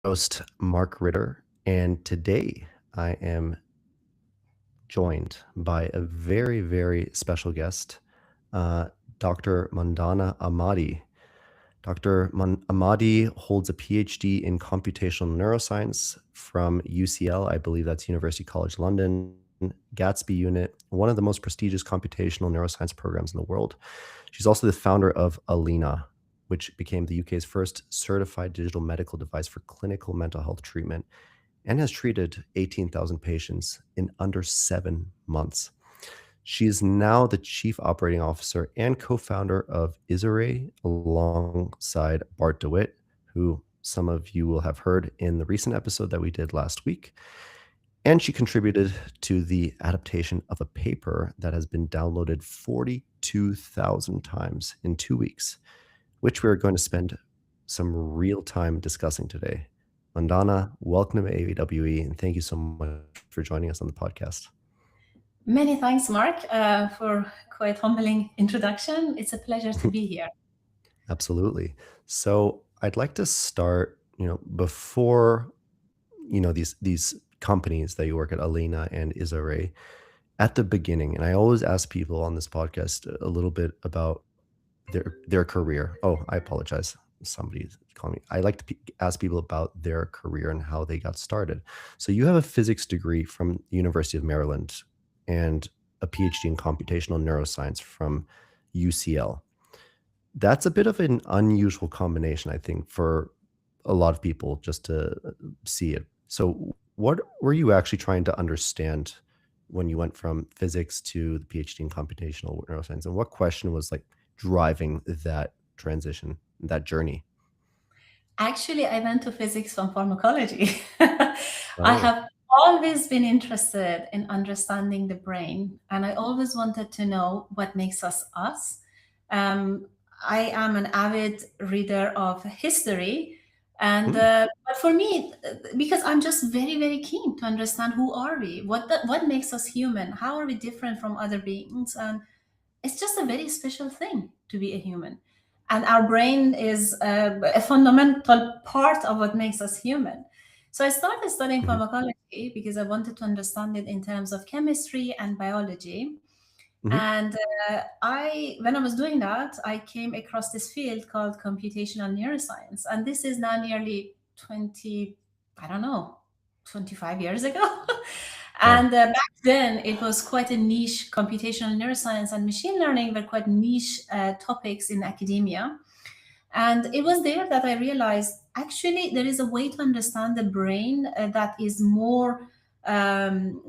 host, Mark Ritter, and today I am joined by a very, very special guest, uh, Dr. Mandana Ahmadi. Dr. Ahmadi holds a PhD in computational neuroscience from UCL, I believe that's University College London, Gatsby Unit, one of the most prestigious computational neuroscience programs in the world. She's also the founder of Alena, which became the UK's first certified digital medical device for clinical mental health treatment and has treated 18,000 patients in under 7 months. She is now the chief operating officer and co-founder of Isare alongside Bart DeWitt, who some of you will have heard in the recent episode that we did last week. And she contributed to the adaptation of a paper that has been downloaded 42,000 times in 2 weeks, which we're going to spend some real time discussing today. Mandana, welcome to AWE, and thank you so much for joining us on the podcast. Many thanks, Mark, for quite humbling introduction. It's a pleasure to be here. Absolutely. So I'd like to start, before, these companies that you work at, Alena and Isare, at the beginning. And I always ask people on this podcast a little bit about their career. Oh, I apologize. Somebody's calling me. I like to ask people about their career and how they got started. So you have a physics degree from University of Maryland and a PhD in computational neuroscience from UCL. That's a bit of an unusual combination, I think, for a lot of people just to see it. So what were you actually trying to understand when you went from physics to the PhD in computational neuroscience? And what question was like driving that transition, that journey? Actually, I went to physics from pharmacology. I Oh. have always been interested in understanding the brain, and I always wanted to know what makes us us. Um, I am an avid reader of history, and Hmm. but for me, because I'm just very, very keen to understand who are we, what makes us human, how are we different from other beings, and it's just a very special thing to be a human. And our brain is a fundamental part of what makes us human. So I started studying Hmm. pharmacology because I wanted to understand it in terms of chemistry and biology. Hmm. And when I was doing that, I came across this field called computational neuroscience. And this is now nearly 20, I don't know, 25 years ago. Wow. And back then, it was quite a niche. Computational neuroscience and machine learning were quite niche topics in academia. And it was there that I realized actually there is a way to understand the brain that is more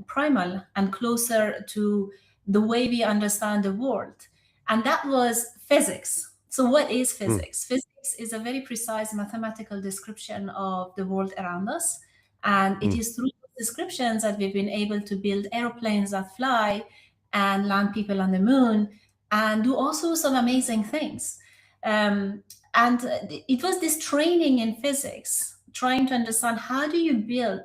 primal and closer to the way we understand the world. And that was physics. So, what is Hmm. physics? Physics is a very precise mathematical description of the world around us. And it Hmm. is through those descriptions that we've been able to build airplanes that fly and land people on the moon and do all sorts of amazing things. Um, and it was this training in physics, trying to understand how do you build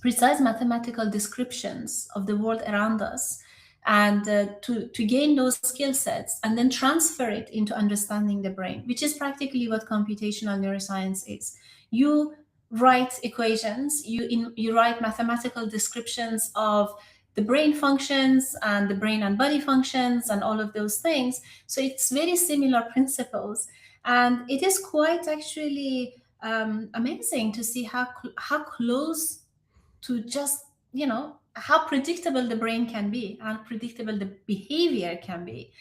precise mathematical descriptions of the world around us and to gain those skill sets and then transfer it into understanding the brain, which is practically what computational neuroscience is. You write equations, you write mathematical descriptions of the brain functions and the brain and body functions and all of those things. So it's very similar principles. And it is quite actually amazing to see how close to just how predictable the brain can be and predictable the behavior can be.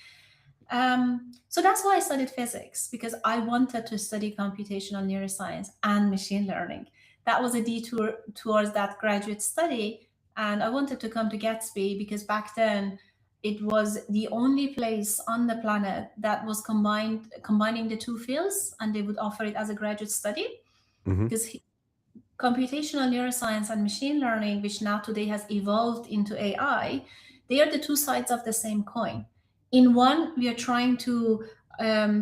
So that's why I studied physics, because I wanted to study computational neuroscience and machine learning. That was a detour towards that graduate study, and I wanted to come to Gatsby because back then it was the only place on the planet that was combining the two fields, and they would offer it as a graduate study Hmm. because computational neuroscience and machine learning, which now today has evolved into AI, they are the two sides of the same coin. In one, we are trying to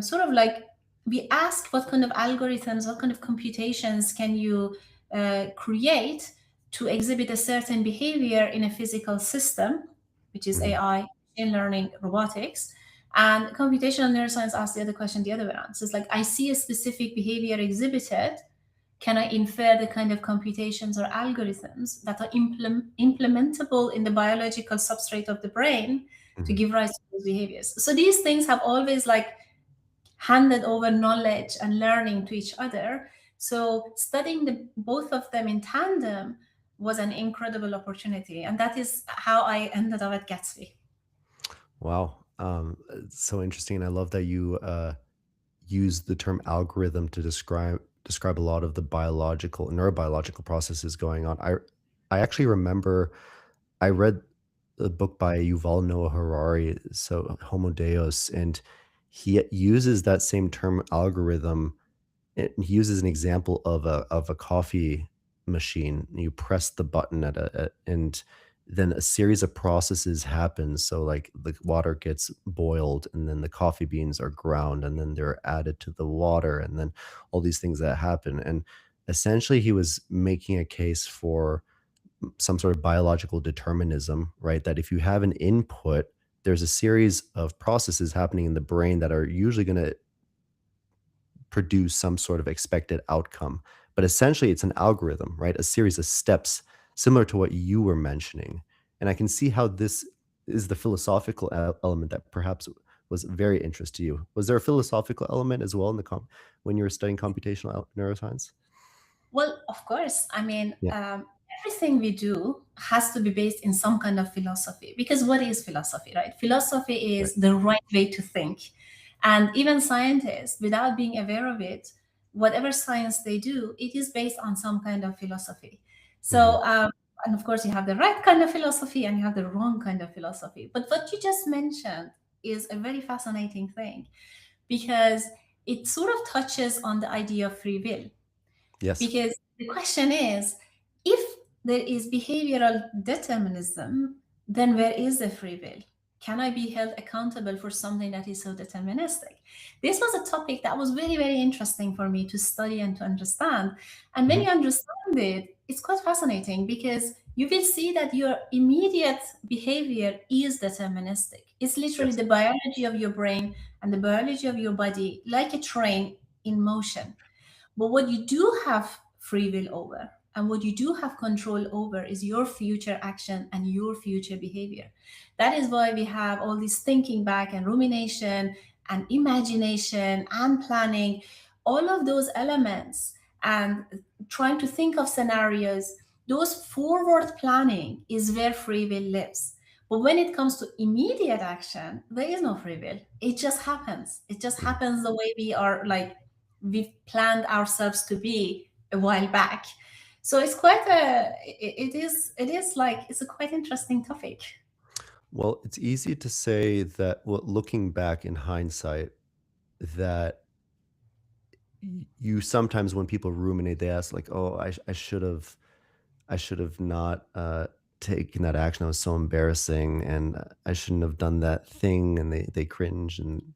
sort of like we ask what kind of algorithms, what kind of computations can you create to exhibit a certain behavior in a physical system, which is Hmm. AI, machine learning, robotics. And computational neuroscience asks the other question the other way around. So it's like I see a specific behavior exhibited Can I infer the kind of computations or algorithms that are implementable in the biological substrate of the brain to Mhm. give rise to those behaviors? So these things have always like handed over knowledge and learning to each other. So studying both of them in tandem was an incredible opportunity, and that is how I ended up at Gatsby. Wow. It's so interesting. And I love that you use the term algorithm to describe a lot of the biological neurobiological processes going on. I actually remember I read a book by Yuval Noah Harari, so Homo Deus, and he uses that same term algorithm. He uses an example of a coffee machine. You press the button and then a series of processes happen. So like the water gets boiled and then the coffee beans are ground and then they're added to the water and then all these things that happen. And essentially he was making a case for some sort of biological determinism, right? That if you have an input, there's a series of processes happening in the brain that are usually going to produce some sort of expected outcome. But essentially, it's an algorithm, right? A series of steps similar to what you were mentioning. And I can see how this is the philosophical element that perhaps was very interest to you. Was there a philosophical element as well in the when you were studying computational neuroscience? Well, of course. I mean, Yeah, everything we do has to be based in some kind of philosophy. Because what is philosophy, right? Philosophy right. is the right way to think. And even scientists, without being aware of it, whatever science they do, it is based on some kind of philosophy. Mhm. So, and of course, you have the right kind of philosophy and you have the wrong kind of philosophy. But what you just mentioned is a very fascinating thing because it sort of touches on the idea of free will. Yes. Because the question is, if there is behavioral determinism, then where is the free will? Can I be held accountable for something that is so deterministic? This was a topic that was very, very interesting for me to study and to understand. And when Mhm. you understand it, it's quite fascinating because you will see that your immediate behavior is deterministic. It's literally Yes. the biology of your brain and the biology of your body, like a train in motion. But what you do have free will over and what you do have control over is your future action and your future behavior. That is why we have all this thinking back and rumination and imagination and planning, all of those elements, and trying to think of scenarios. Those forward planning is where free will lives. But when it comes to immediate action, there is no free will. It just happens. It just Mhm. happens the way we are like we've planned ourselves to be a while back. So it's quite a it is like it's a quite interesting topic. Well, it's easy to say that, well, looking back in hindsight, that you sometimes when people ruminate, they ask like, "Oh, I should have not taken that action. That was so embarrassing, and I shouldn't have done that thing." And they cringe, and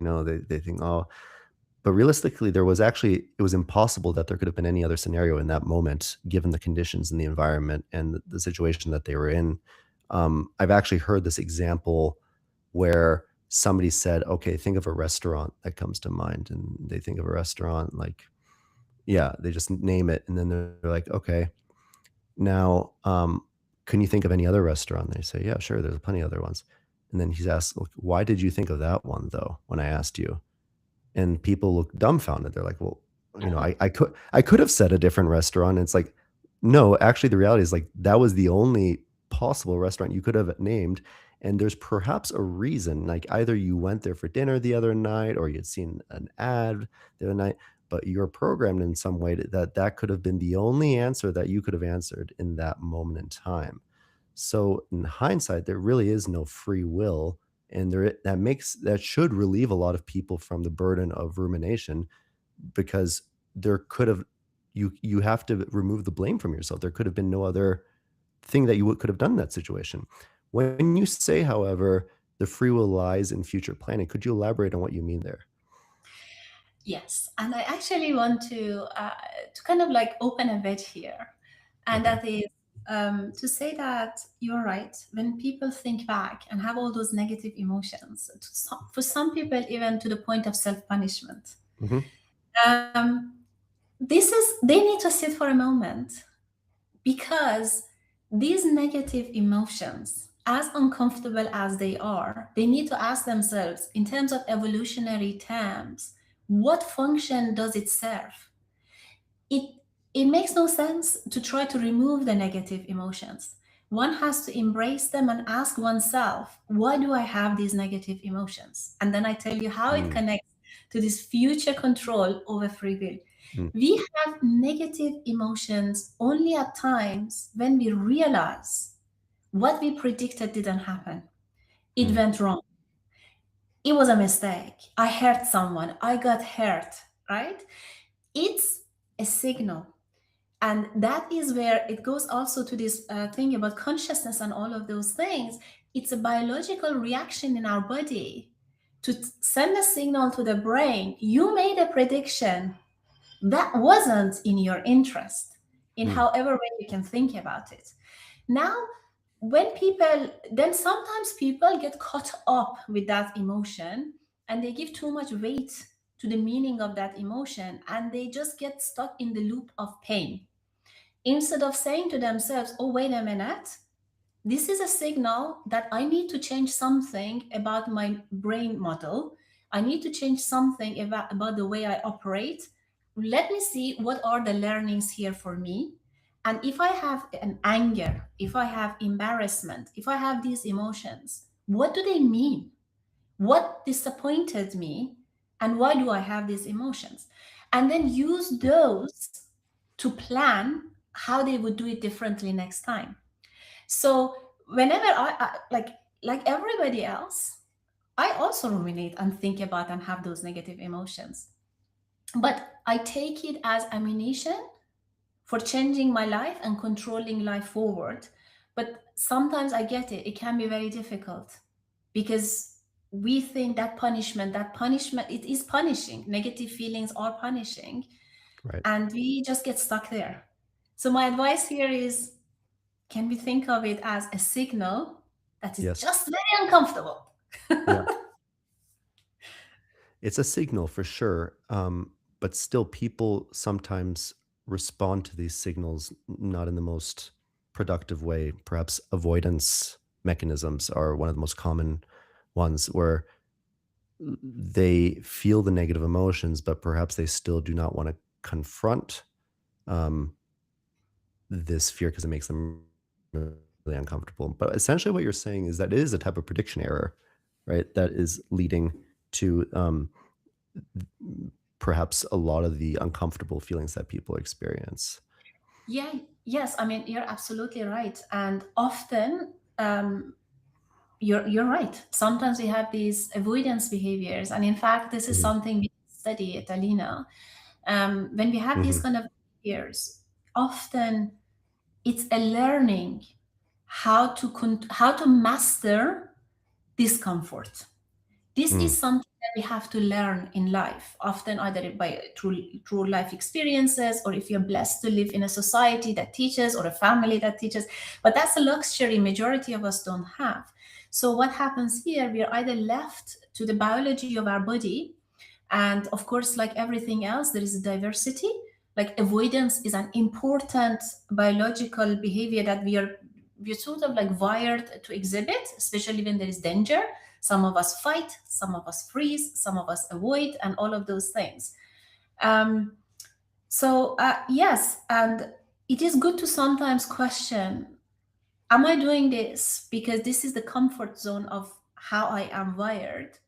they think, "Oh." But realistically, it was impossible that there could have been any other scenario in that moment, given the conditions and the environment and the situation that they were in. I've actually heard this example where somebody said, "Okay, think of a restaurant that comes to mind," and they think of a restaurant like, yeah, they just name it, and then they're like, "Okay, now, can you think of any other restaurant?" They say, "Yeah, sure, there's plenty of other ones." And then he's asked, "Look, why did you think of that one though, when I asked you?" And people look dumbfounded. They're like, "Well, I could have said a different restaurant." And it's like, no, actually the reality is like that was the only possible restaurant you could have named. And there's perhaps a reason, like either you went there for dinner the other night or you'd seen an ad the other night, but you're programmed in some way that could have been the only answer that you could have answered in that moment in time. So in hindsight, there really is no free will, and that should relieve a lot of people from the burden of rumination because there could have you have to remove the blame from yourself. There could have been no other thing that you could have done in that situation. When you say, however, the free will lies in future planning, could you elaborate on what you mean there? Yes, and I actually want to kind of like open a bit here, and Okay. that is to say that you're right. When people think back and have all those negative emotions, for some people even to the point of self punishment, Mhm. um, they need to sit for a moment, because these negative emotions, as uncomfortable as they need to ask themselves, in terms of evolutionary terms, what function does it serve? It it makes no sense to try to remove the negative emotions. One has to embrace them and ask oneself, why do I have these negative emotions? And then I tell you how it Mm, connects to this future control over free will. mm, We have negative emotions only at times when we realize what we predicted didn't happen. It mm, went wrong. It was a mistake. I hurt someone. I got hurt, right? It's a signal. And that is where it goes also to this thing about consciousness and all of those things. It's a biological reaction in our body to send a signal to the brain. You made a prediction that wasn't in your interest, in mm. however way you can think about it. Now, when people, then sometimes people get caught up with that emotion and they give too much weight to the meaning of that emotion, and they just get stuck in the loop of pain, instead of saying to themselves, oh, wait a minute, this is a signal that I need to change something about my brain model. I need to change something about the way I operate. Let me see what are the learnings here for me. And if I have an anger, if I have embarrassment, if I have these emotions, what do they mean? What disappointed me? And why do I have these emotions? And then use those to plan how they would do it differently next time. So whenever like everybody else, I also ruminate and think about and have those negative emotions. But I take it as ammunition for changing my life and controlling life forward. But sometimes I get it. It can be very difficult because we think that punishment, it is punishing. Negative feelings are punishing, Right. and we just get stuck there. So my advice here is, can we think of it as a signal that is Yes. just very uncomfortable? Yeah. It's a signal for sure. But still, people sometimes respond to these signals not in the most productive way. Perhaps avoidance mechanisms are one of the most common ones where they feel the negative emotions, but perhaps they still do not want to confront um, this fear because it makes them really uncomfortable. But essentially, what you're saying is that it is a type of prediction error, right? That is leading to perhaps a lot of the uncomfortable feelings that people experience. Yeah, yes. I mean, you're absolutely right. And often, you're right. Sometimes we have these avoidance behaviors, and in fact, this is Mhm, something we study at Alena. When we have these mhm, kind of behaviors, often it's a learning how to master discomfort. This mm, is something that we have to learn in life, often either by through life experiences, or if you're blessed to live in a society that teaches or a family that teaches. But that's a luxury majority of us don't have. So what happens here, we are either left to the biology of our body, and of course, like everything else, there is a diversity. Like avoidance is an important biological behavior that we're sort of like wired to exhibit, especially when there is danger. Some of us fight, some of us freeze, some of us avoid, and all of those things. Um, yes, and it is good to sometimes question, am I doing this because this is the comfort zone of how I am wired?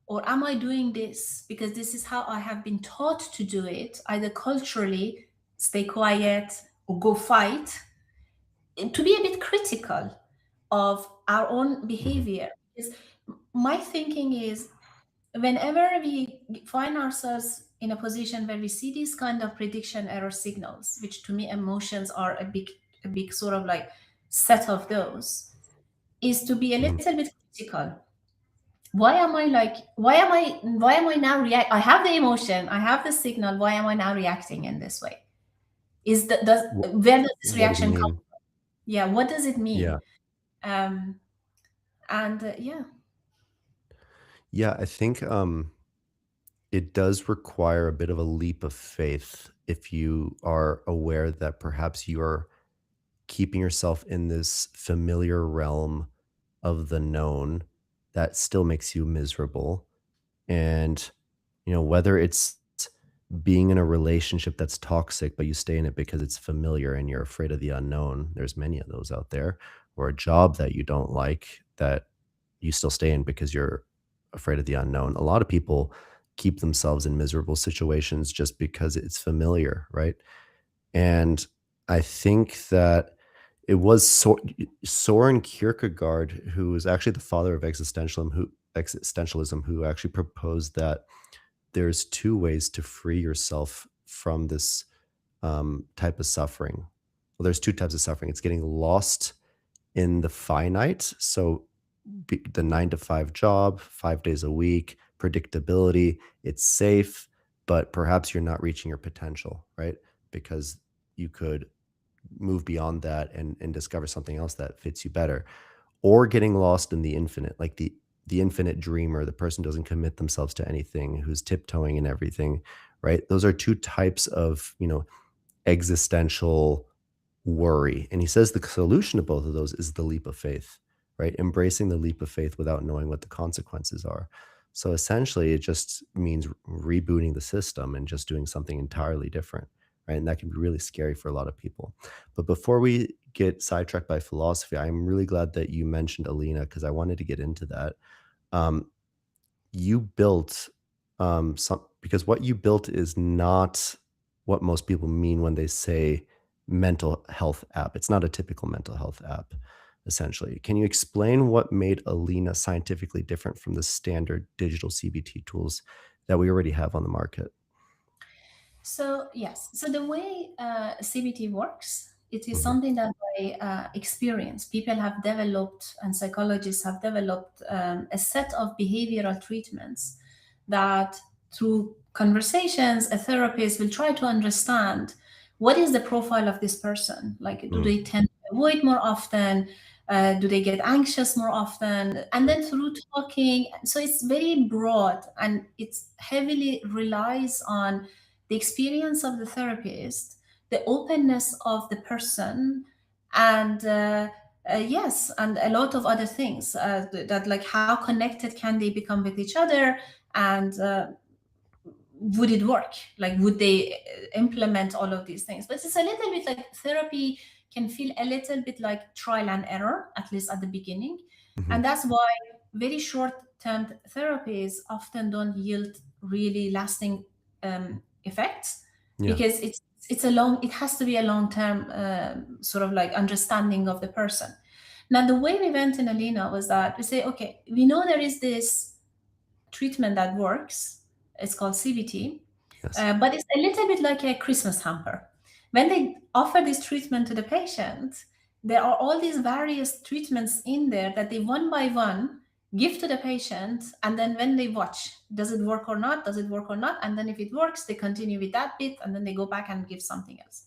Or am I doing this because this is how I have been taught to do it, either culturally, stay quiet or go fight? And to be a bit critical of our own mhm, behavior. Because my thinking is, whenever we find ourselves in a position where we see these kind of prediction error signals, which to me emotions are a big sort of like set of those, is to be a mhm. little bit critical. Why am I now react? I have the emotion, I have the signal. Why am I now reacting in this way? Is that does Wh- Where does this what do you reaction come? mean? Yeah, what does it Yeah. mean? Um, and yeah. Yeah, I think it does require a bit of a leap of faith if you are aware that perhaps you're keeping yourself in this familiar realm of the known that still makes you miserable. And, whether it's being in a relationship that's toxic, but you stay in it because it's familiar and you're afraid of the unknown. There's many of those out there. Or a job that you don't like that you still stay in because you're afraid of the unknown. A lot of people keep themselves in miserable situations just because it's familiar, right? And I think that it was Soren Kierkegaard, who is actually the father of existentialism, who actually proposed that there's two ways to free yourself from this type of suffering. Well, there's two types of suffering. It's getting lost in the finite. So the 9 to 5 job, 5 days a week, predictability, it's safe, but perhaps you're not reaching your potential, right? Because you could move beyond that and discover something else that fits you better, or getting lost in the infinite, like the infinite dreamer, the person doesn't commit themselves to anything, who's tiptoeing and everything, right? Those are two types of, existential worry. And he says the solution to both of those is the leap of faith, right? Embracing the leap of faith without knowing what the consequences are. So essentially, it just means rebooting the system and just doing something entirely different, right? And that can be really scary for a lot of people. But before we get sidetracked by philosophy, I'm really glad that you mentioned Alena because I wanted to get into that. Um, you built some because what you built is not what most people mean when they say mental health app. It's not a typical mental health app, essentially. Can you explain what made Alena scientifically different from the standard digital CBT tools that we already have on the market? So yes, so the way CBT works, it is Mhm. something that by experience people have developed, and psychologists have developed a set of behavioral treatments that through conversations, a therapist will try to understand what is the profile of this person. Like, do Mm, they tend to avoid more often? Do they get anxious more often? And right. then through talking, so it's very broad and it heavily relies on the experience of the therapist, the openness of the person, and yes, and a lot of other things that, like, how connected can they become with each other, and would it work? Like, would they implement all of these things? But it's a little bit like therapy can feel a little bit like trial and error, at least at the beginning. Mhm. And that's why very short term therapies often don't yield really lasting effects, Yeah. because it has to be a long term sort of like understanding of the person. Now, the way we went in Alena was that we say, okay, we know there is this treatment that works. It's called CBT, Yes. but it's a little bit like a Christmas hamper. When they offer this treatment to the patient, there are all these various treatments in there that they one by one give to the patient, and then when they watch, does it work or not? Does it work or not? And then if it works, they continue with that bit, and then they go back and give something else.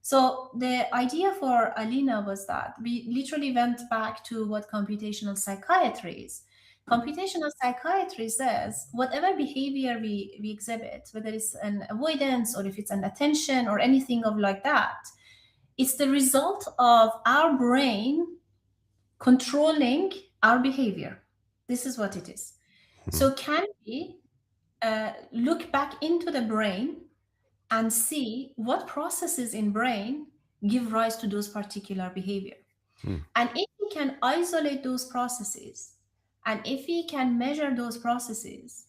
So the idea for Alina was that we literally went back to what computational psychiatry is. Computational psychiatry says whatever behavior we exhibit, whether it's an avoidance or if it's an attention or anything of like that, it's the result of our brain controlling our behavior. This is what it is. Mhm. So can we look back into the brain and see what processes in brain give rise to those particular behavior? Mm, And if we can isolate those processes, and if we can measure those processes,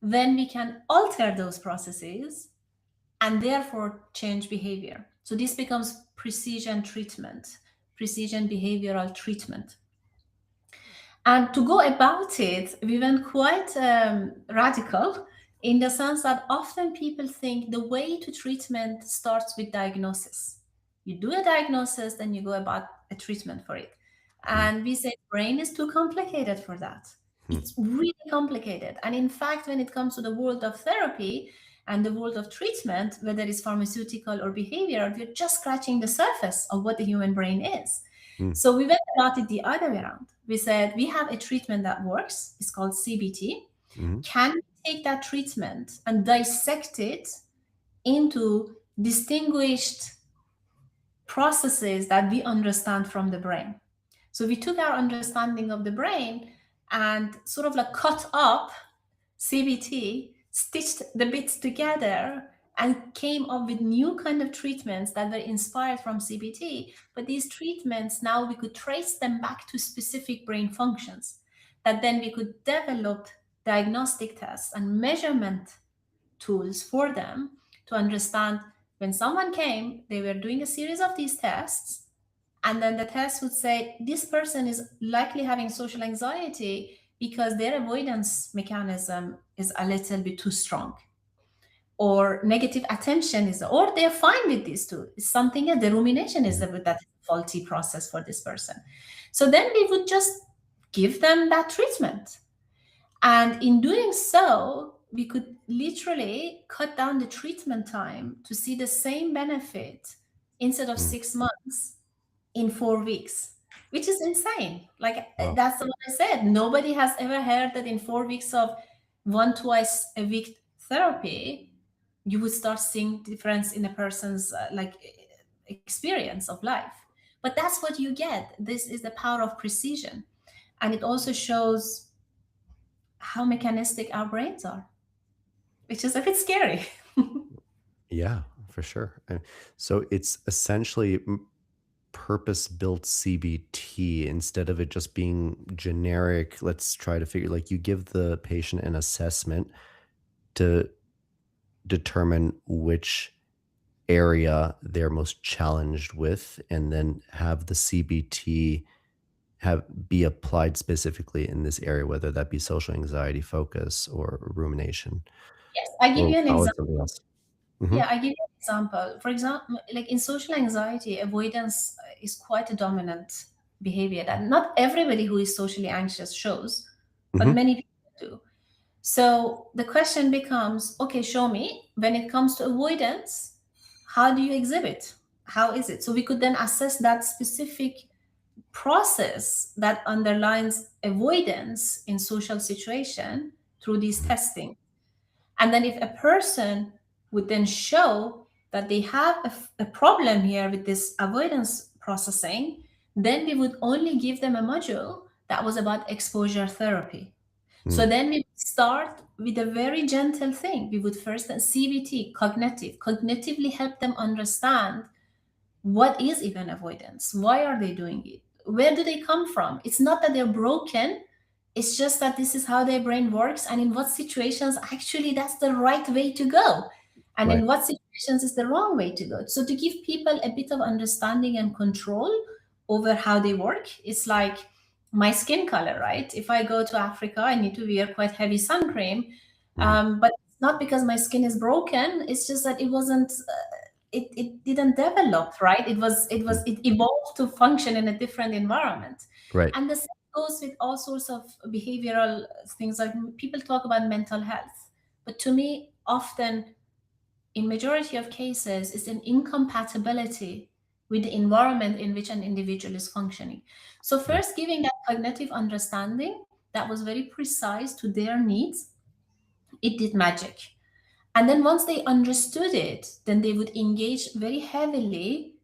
then we can alter those processes and therefore change behavior. So this becomes precision treatment, precision behavioral treatment. And to go about it, we went quite radical, in the sense that often people think the way to treatment starts with diagnosis. You do a diagnosis, then you go about a treatment for it. mm, And we say brain is too complicated for that. mm, It's really complicated. And in fact, when it comes to the world of therapy and the world of treatment, whether it's pharmaceutical or behavioral, we're just scratching the surface of what the human brain is. mm, So we went about it the other way around. We said we have a treatment that works. It's called CBT. mhm. Can we take that treatment and dissect it into distinguished processes that we understand from the brain. So we took our understanding of the brain and sort of like cut up CBT, stitched the bits together, and came up with new kind of treatments that were inspired from CBT. But these treatments, now we could trace them back to specific brain functions that then we could develop diagnostic tests and measurement tools for them to understand when someone came, they were doing a series of these tests, and then the test would say this person is likely having social anxiety because their avoidance mechanism is a little bit too strong, or negative attention is, or they're fine with these two. It's something else. The rumination is Mhm. that faulty process for this person. So then we would just give them that treatment. And in doing so, we could literally cut down the treatment time to see the same benefit instead of Mm. 6 months in 4 weeks, which is insane. Like Wow. that's what I said. Nobody has ever heard that in 4 weeks of twice a week therapy, you would start seeing difference in a person's experience of life. But that's what you get. This is the power of precision, and it also shows how mechanistic our brains are, which is a bit scary. Yeah, for sure. So it's essentially purpose-built CBT instead of it just being generic. Let's try to figure, like, you give the patient an assessment to determine which area they're most challenged with, and then have the CBT have be applied specifically in this area, whether that be social anxiety, focus, or rumination, Yes, I give or you an probably example. something else. Hmm. Yeah, I give you an example. For example, like in social anxiety, avoidance is quite a dominant behavior that not everybody who is socially anxious shows, but Hmm. many people do. So the question becomes, okay, show me when it comes to avoidance, how do you exhibit? How is it? So we could then assess that specific process that underlines avoidance in social situation through these testing. And then if a person would then show that they have a problem here with this avoidance processing, then we would only give them a module that was about exposure therapy. So Mm. then we would start with a very gentle thing. We would first CBT, cognitively help them understand what is even avoidance, why are they doing it, where do they come from. It's not that they're broken, it's just that this is how their brain works, and in what situations actually that's the right way to go, and Right. in what situations is the wrong way to go. So to give people a bit of understanding and control over how they work. It's like my skin color, right? If I go to Africa, I need to wear quite heavy sun cream, Mhm. but it's not because my skin is broken, it's just that it wasn't it didn't develop, right? Mm. It evolved to function in a different environment. Right. And the same goes with all sorts of behavioral things. Like people talk about mental health, but to me often in majority of cases it's an incompatibility with the environment in which an individual is functioning. So Mm. first giving that cognitive understanding that was very precise to their needs, it did magic. And then once they understood it, then they would engage very heavily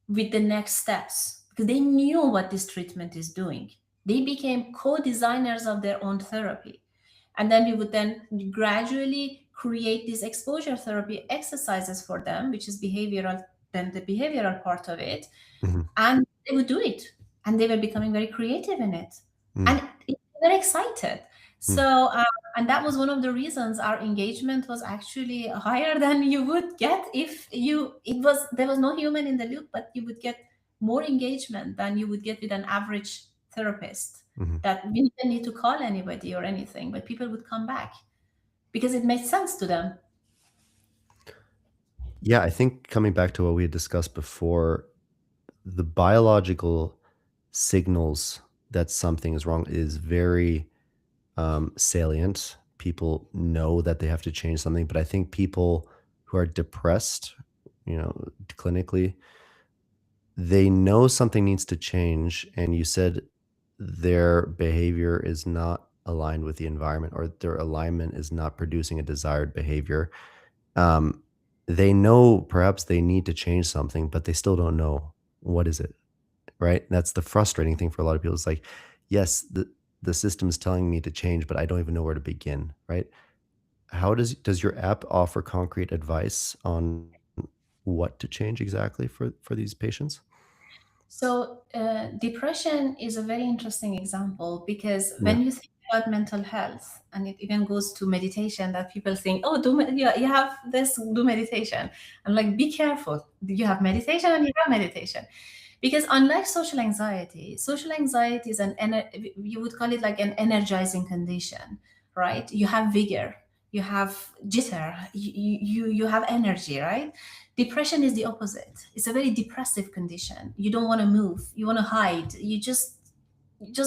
with the next steps because they knew what this treatment is doing. They became co-designers of their own therapy. And then we would then gradually create these exposure therapy exercises for them, which is behavioral, then the behavioral part of it. Mhm. And they would do it. And they were becoming very creative in it. Mm. And very excited. Mm. So, and that was one of the reasons our engagement was actually higher than you would get if there was no human in the loop, but you would get more engagement than you would get with an average therapist Mhm. that we didn't need to call anybody or anything, but people would come back because it made sense to them. Yeah, I think coming back to what we had discussed before, the biological signals that something is wrong is very salient. People know that they have to change something, but I think people who are depressed, clinically, they know something needs to change. And you said their behavior is not aligned with the environment, or their alignment is not producing a desired behavior. Um, they know perhaps they need to change something, but they still don't know what is it, right? That's the frustrating thing for a lot of people. It's like, yes, the system is telling me to change, but I don't even know where to begin, right? How does your app offer concrete advice on what to change exactly for these patients? So, depression is a very interesting example because Yeah, when you think about mental health, and it even goes to meditation, that people think, oh, you have this, do meditation. I'm like, be careful. You have meditation and you have meditation. Because unlike social anxiety is you would call it like an energizing condition, right? You have vigor, you have jitter, you have energy, right? Depression is the opposite. It's a very depressive condition. You don't want to move, you want to hide, you just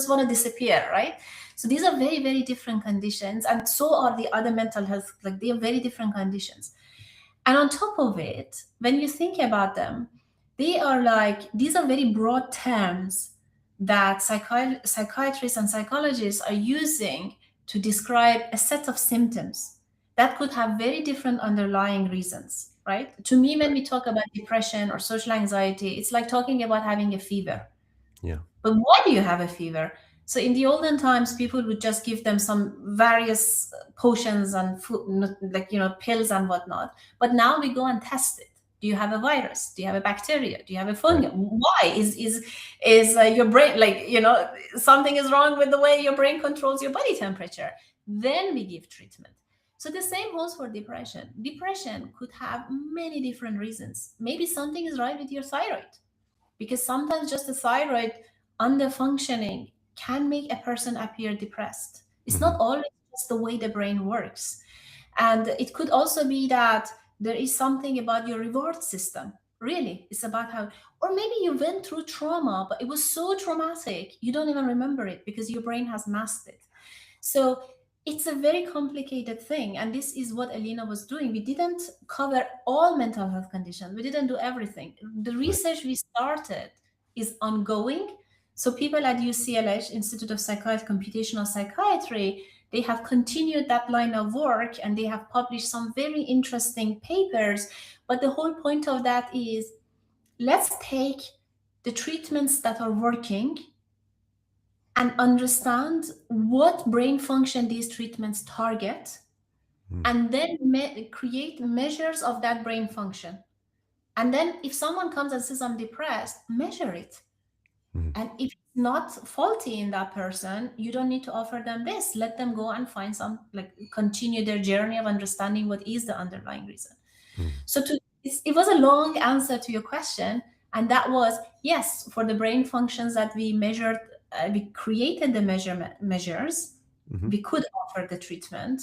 want to disappear, right? So these are very, very different conditions, and so are the other mental health, like they are very different conditions. And on top of it, when you think about them, they are like, these are very broad terms that psychiatrists and psychologists are using to describe a set of symptoms that could have very different underlying reasons, right? To me, when we talk about depression or social anxiety, it's like talking about having a fever. yeah, But why do you have a fever? So in the olden times, people would just give them some various potions and food, like pills and whatnot. But now we go and test it. Do you have a virus? Do you have a bacteria? Do you have a right. fungus? Why is your brain, like, something is wrong with the way your brain controls your body temperature? Then we give treatment. So the same holds for depression. Depression could have many different reasons. Maybe something is right with your thyroid, because sometimes just the thyroid under functioning can make a person appear depressed. It's not Mhm. always just the way the brain works. And it could also be that there is something about your reward system. Really, it's about how, or maybe you went through trauma, but it was so traumatic, you don't even remember it because your brain has masked it. So it's a very complicated thing. And this is what Alena was doing. We didn't cover all mental health conditions, we didn't do everything. The Right. research we started is ongoing. So people at UCLH, Institute of Psychiatry, Computational Psychiatry, they have continued that line of work and they have published some very interesting papers. But the whole point of that is, let's take the treatments that are working and understand what brain function these treatments target, Mm, and then create measures of that brain function. And then if someone comes and says, I'm depressed, measure it. mhm. And if it's not faulty in that person, you don't need to offer them this. Let them go and find some, like, continue their journey of understanding what is the underlying reason. Mhm. So it was a long answer to your question, and that was yes, for the brain functions that we measured, we created the measures. Mhm. We could offer the treatment,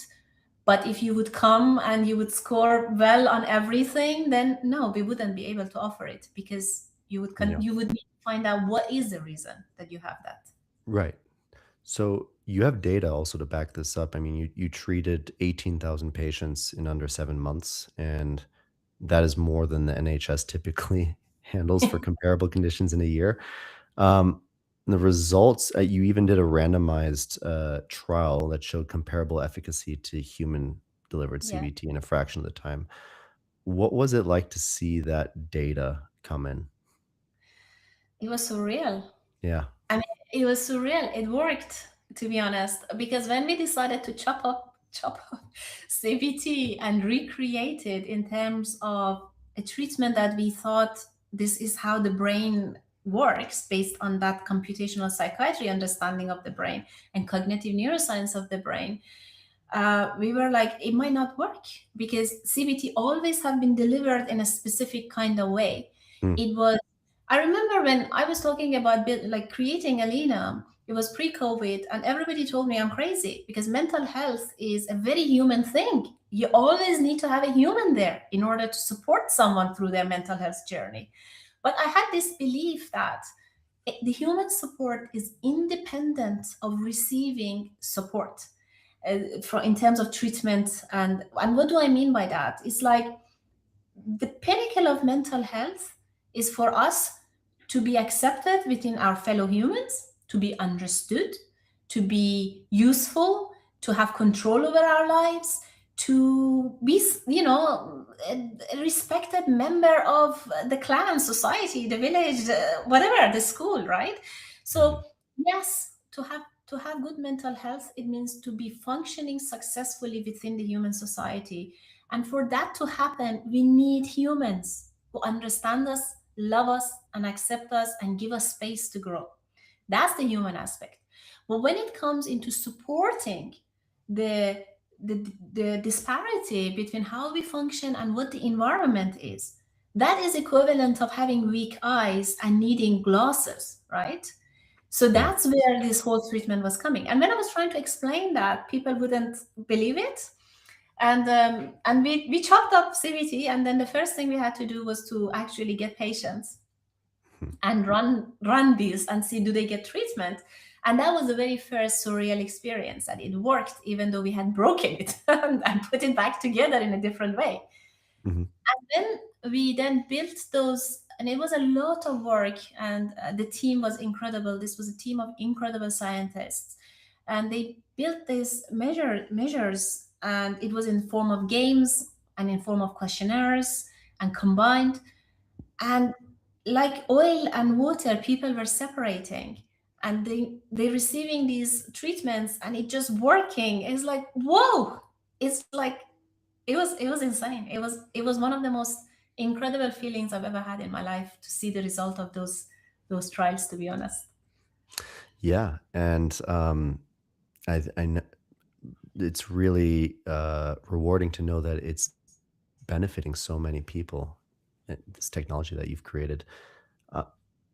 but if you would come and you would score well on everything, then no, we wouldn't be able to offer it because Yeah. you would need to find out what is the reason that you have that. Right. So you have data also to back this up. I mean, you treated 18,000 patients in under 7 months, and that is more than the NHS typically handles for comparable conditions in a year. Um, the results, you even did a randomized trial that showed comparable efficacy to human delivered Yeah, CBT in a fraction of the time. What was it like to see that data come in? it was surreal. Yeah. I mean, it was surreal. It worked, to be honest, because when we decided to chop up CBT and recreate it in terms of a treatment that we thought this is how the brain works based on that computational psychiatry understanding of the brain and cognitive neuroscience of the brain, we were like, it might not work because CBT always have been delivered in a specific kind of way. Mm, It was, I remember when I was talking about like creating Alena, it was pre-COVID, and everybody told me I'm crazy because mental health is a very human thing. You always need to have a human there in order to support someone through their mental health journey. But I had this belief that the human support is independent of receiving support, in terms of treatment. And what do I mean by that? It's like the pinnacle of mental health is for us to be accepted within our fellow humans, to be understood, to be useful, to have control over our lives, to be, a respected member of the clan, society, the village, whatever, the school, right? So Mhm. yes, to have good mental health, it means to be functioning successfully within the human society. And for that to happen, we need humans who understand us, love us, and accept us, and give us space to grow. That's the human aspect. But when it comes into supporting the the disparity between how we function and what the environment is, that is equivalent of having weak eyes and needing glasses, right? So Yeah. that's where this whole treatment was coming. And when I was trying to explain that, people wouldn't believe it. And we chopped up CBT, and then the first thing we had to do was to actually get patients Mhm. and run these and see do they get treatment. And that was the very first surreal experience, that it worked even though we had broken it and put it back together in a different way. Mhm. Then we then built those, and it was a lot of work, and the team was incredible. This was a team of incredible scientists, and they built these measures, and it was in form of games and in form of questionnaires and combined. And like oil and water, people were separating, and they receiving these treatments, and it just working. It's like, whoa. It's like, it was insane. It was one of the most incredible feelings I've ever had in my life, to see the result of those trials, to be honest. Yeah, and, I kn it's really, rewarding to know that it's benefiting so many people, this technology that you've created. Uh,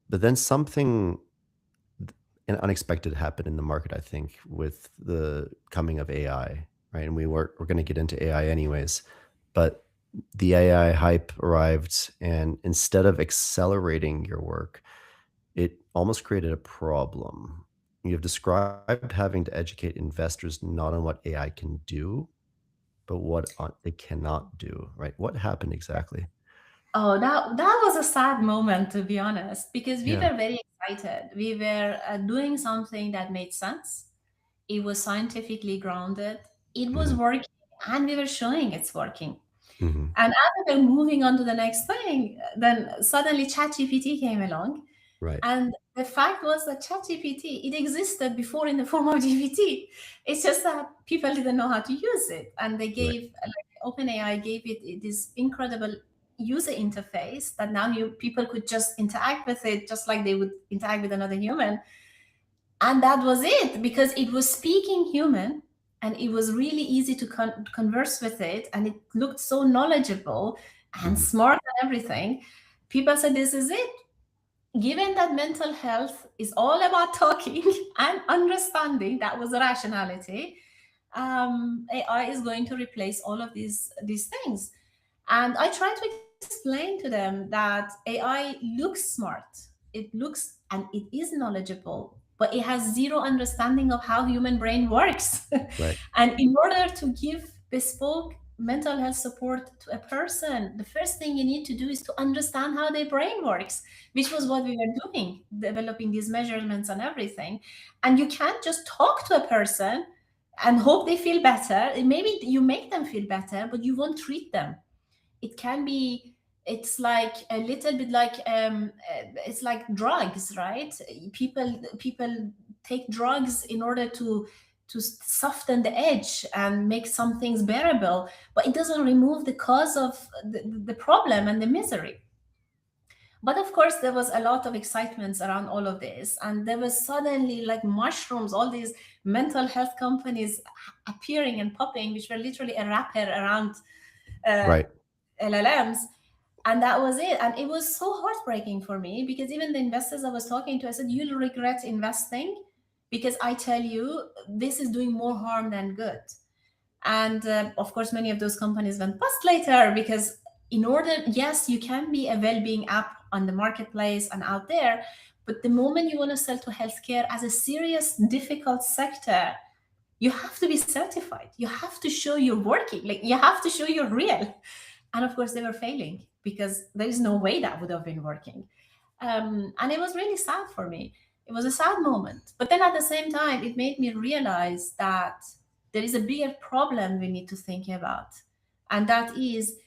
but then something unexpected happened in the market, I think, with the coming of AI, right? And we're gonna get into AI anyways, but the AI hype arrived, and instead of accelerating your work, it almost created a problem. You've described having to educate investors not on what AI can do, but what they cannot do, right? What happened exactly? Oh, that was a sad moment, to be honest, because we Yeah. were very excited. We were doing something that made sense. It was scientifically grounded. It was Mhm. working, and we were showing it's working. Mhm. And as we were moving on to the next thing, then suddenly ChatGPT came along. Right. And the fact was that ChatGPT, it existed before in the form of GPT. It's just that people didn't know how to use it. And they Right. gave, like OpenAI gave it this incredible user interface that now people could just interact with it just like they would interact with another human. And that was it, because it was speaking human, and it was really easy to converse with it, and it looked so knowledgeable and Mhm. smart and everything. People said, this is it. Given that mental health is all about talking and understanding, that was rationality, AI is going to replace all of these things. And I try to explain to them that AI looks smart, it looks and it is knowledgeable, but it has zero understanding of how human brain works. Right. And in order to give bespoke mental health support to a person, the first thing you need to do is to understand how their brain works, which was what we were doing, developing these measurements and everything. And you can't just talk to a person and hope they feel better. Maybe you make them feel better, but you won't treat them. It can be, it's like a little bit like it's like drugs, right? People take drugs in order to soften the edge and make some things bearable, but it doesn't remove the cause of the problem and the misery. But of course, there was a lot of excitement around all of this, and there was suddenly like mushrooms, all these mental health companies appearing and popping, which were literally a wrapper around uh, Right. LLMs. And that was it. And it was so heartbreaking for me, because even the investors I was talking to, I said, you'll regret investing, because I tell you, this is doing more harm than good. And of course, many of those companies went bust later, because in order, yes, you can be a well-being app on the marketplace and out there, but the moment you want to sell to healthcare as a serious, difficult sector, you have to be certified. You have to show you're working. Like, you have to show you're real. And of course, they were failing, because there is no way that would have been working. And it was really sad for me. It was a sad moment. But then at the same time, it made me realize that there is a bigger problem we need to think about. And that is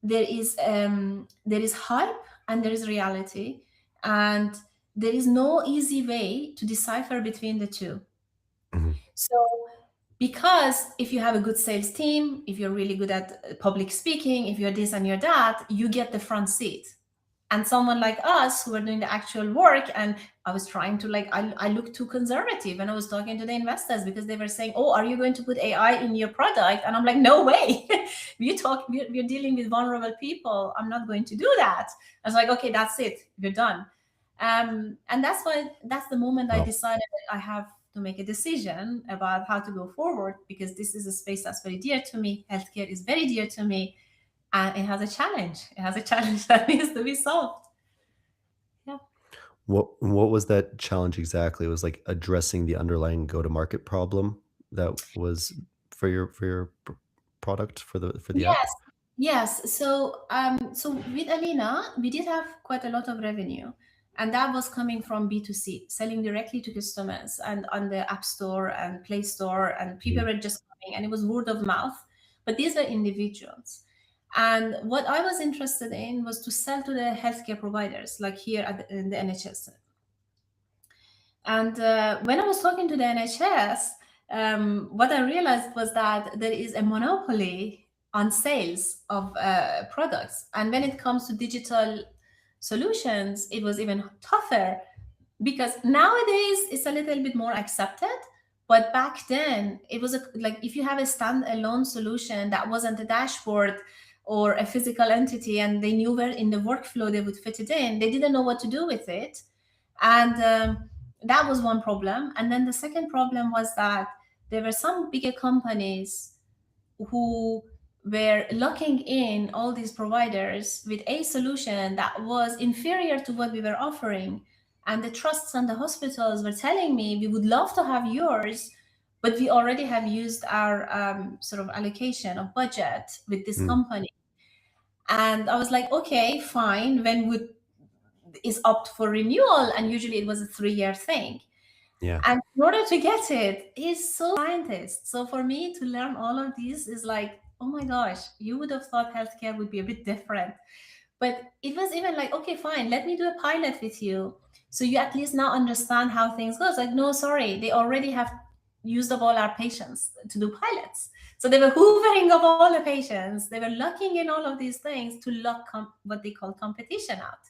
there is hype and there is reality. And there is no easy way to decipher between the two. Mhm. So, because if you have a good sales team, if you're really good at public speaking, if you're this and you're that, you get the front seat. And someone like us who are doing the actual work, and I was trying to like, I look too conservative when I was talking to the investors because they were saying, oh, are you going to put AI in your product? And I'm like, no way. We're dealing with vulnerable people. I'm not going to do that. I was like, okay, that's it. We're done. And that's the moment I Well, decided I have to make a decision about how to go forward, because this is a space that's very dear to me. Healthcare is very dear to me, and it has a challenge. It has a challenge that needs to be solved. Yeah. what was that challenge exactly? It was like addressing the underlying go-to-market problem that was for your product for the app? Yes. Yes. So with Alena, we did have quite a lot of revenue, and that was coming from B2C, selling directly to customers and on the App Store and Play Store, and people Mhm. were just coming, and it was word of mouth. But these were individuals. And what I was interested in was to sell to the healthcare providers, like here in the NHS. And when I was talking to the NHS, what I realized was that there is a monopoly on sales of products. And when it comes to digital solutions, it was even tougher, because nowadays it's a little bit more accepted. But back then, it was like if you have a standalone solution that wasn't a dashboard or a physical entity, and they knew where in the workflow they would fit it in, they didn't know what to do with it. And that was one problem. And then the second problem was that there were some bigger companies who were locking in all these providers with a solution that was inferior to what we were offering. And the trusts and the hospitals were telling me, we would love to have yours, but we already have used our sort of allocation of budget with this Mm, company. And I was like, okay, fine. When would is up for renewal? And usually it was a 3-year thing. yeah. And in order to get it is so scientist. So for me to learn all of these is like, oh my gosh, you would have thought healthcare would be a bit different. But it was even like, okay, fine, let me do a pilot with you. So you at least now understand how things go. It's like, no, sorry, they already have used up all our patients to do pilots. So they were hoovering up all the patients. They were locking in all of these things to lock what they call competition out.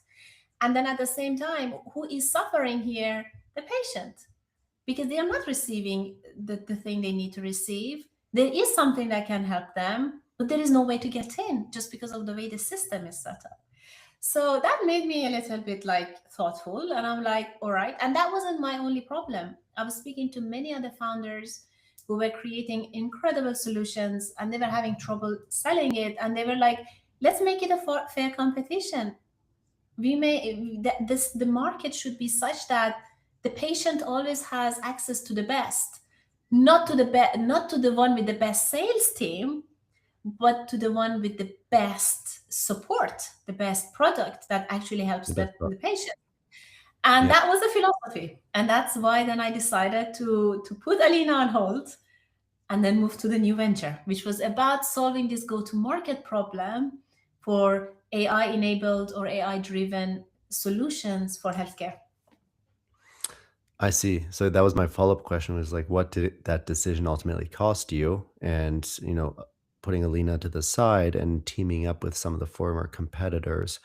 And then at the same time, who is suffering here? The patient, because they are not receiving the thing they need to receive. There is something that can help them, but there is no way to get in just because of the way the system is set up. So that made me a little bit like thoughtful. And I'm like, all right. And that wasn't my only problem. I was speaking to many other founders who were creating incredible solutions, and they were having trouble selling it. And they were like, let's make it a fair competition. We may this the market should be such that the patient always has access to the best, not to the one with the best sales team, but to the one with the best support, the best product that actually helps The best the part. patient. And Yeah. that was the philosophy, and that's why then I decided to put Alina on hold and then move to the new venture, which was about solving this go to market problem for AI enabled or AI driven solutions for healthcare. I see. So that was my follow-up question was like, what did that decision ultimately cost you? And, putting Alina to the side and teaming up with some of the former competitors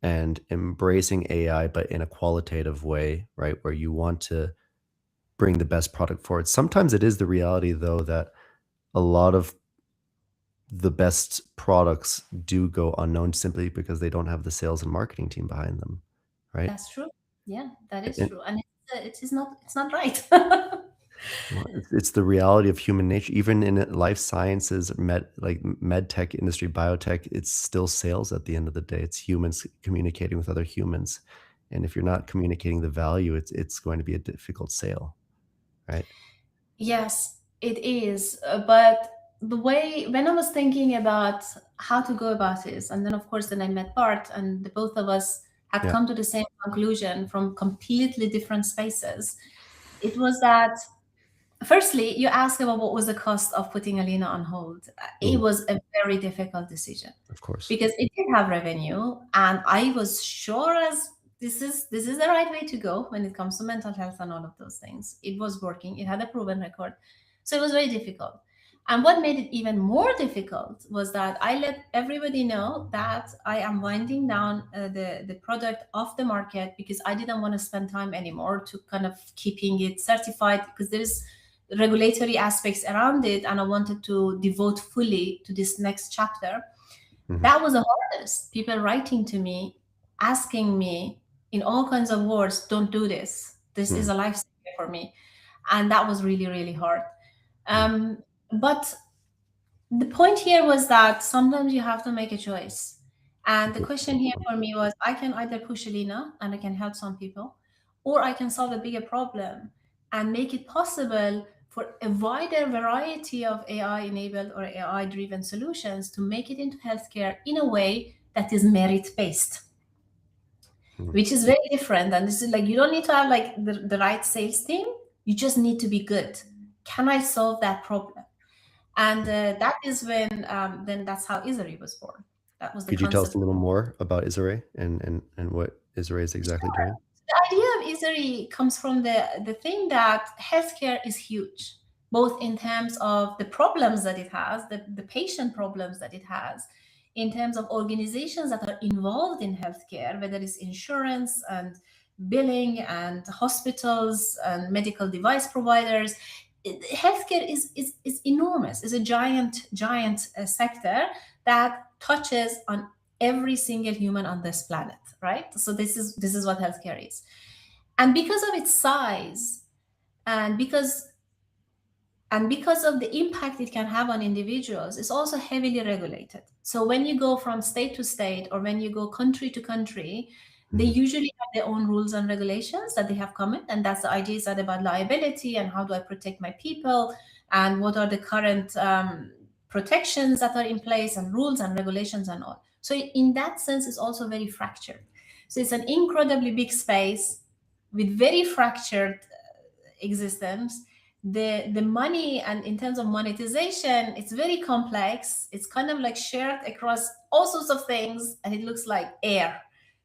and embracing AI, but in a qualitative way, right? Where you want to bring the best product forward. Sometimes it is the reality, though, that a lot of the best products do go unknown simply because they don't have the sales and marketing team behind them, right? That's true. Yeah, that is And true. And it's not right. well, it's the reality of human nature. Even in life sciences, med tech industry, biotech, it's still sales at the end of the day. It's humans communicating with other humans. And if you're not communicating the value, it's going to be a difficult sale, right? Yes, it is. But the way, when I was thinking about how to go about this, and then of course, then I met Bart, and the both of us had Yeah. come to the same conclusion from completely different spaces. It was that, firstly, you asked about what was the cost of putting Alena on hold. It Mm, was a very difficult decision of course. because it did have revenue, and I was sure as this is the right way to go when it comes to mental health and all of those things. It was working. It had a proven record, so it was very difficult. And what made it even more difficult was that I let everybody know that I am winding down the product off the market because I didn't want to spend time anymore to kind of keeping it certified, because there's regulatory aspects around it, and I wanted to devote fully to this next chapter. Hmm. That was the hardest. People writing to me, asking me in all kinds of words, don't do this. This is Mm, a lifesaver for me. And that was really, really hard. mm, But the point here was that sometimes you have to make a choice. And the question here for me was, I can either push Alina and I can help some people, or I can solve a bigger problem and make it possible for a wider variety of AI enabled or AI driven solutions to make it into healthcare in a way that is merit based, mm. which is very different. And this is like, you don't need to have like the right sales team, you just need to be good. Can I solve that problem? And that is when, then that's how Isari was born. That was the Could you tell us concept. a little more about Isare and what Isare is exactly doing? The idea of Isari comes from the thing that healthcare is huge, both in terms of the problems that it has, the patient problems that it has, in terms of organizations that are involved in healthcare, whether it's insurance and billing and hospitals and medical device providers. Healthcare is enormous. It's a giant sector that touches on every single human on this planet, right? So this is what healthcare is. And because of its size, and because of the impact it can have on individuals, it's also heavily regulated. So when you go from state to state, or when you go country to country, they Mhm. usually have their own rules and regulations that they have come. And that's the idea, is that about liability and how do I protect my people, and what are the current protections that are in place, and rules and regulations and all. So in that sense, it's also very fractured. So it's an incredibly big space with very fractured existence. The money, and in terms of monetization, it's very complex. It's kind of like shared across all sorts of things, and it looks like air.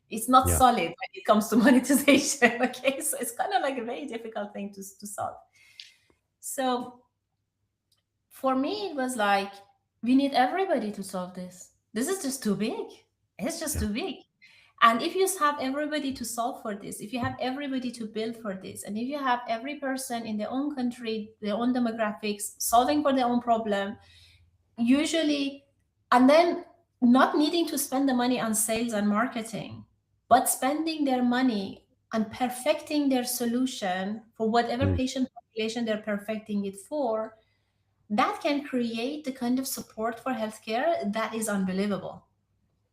It's not Yeah. solid when it comes to monetization. Okay, so it's kind of like a very difficult thing to solve. So for me, it was like, we need everybody to solve this. This is just too big. It's just Yeah. too big. And if you have everybody to solve for this, if you have everybody to build for this, and if you have every person in their own country, their own demographics, solving for their own problem, usually, and then not needing to spend the money on sales and marketing, but spending their money on perfecting their solution for whatever Mm, patient population they're perfecting it for, that can create the kind of support for healthcare that is unbelievable.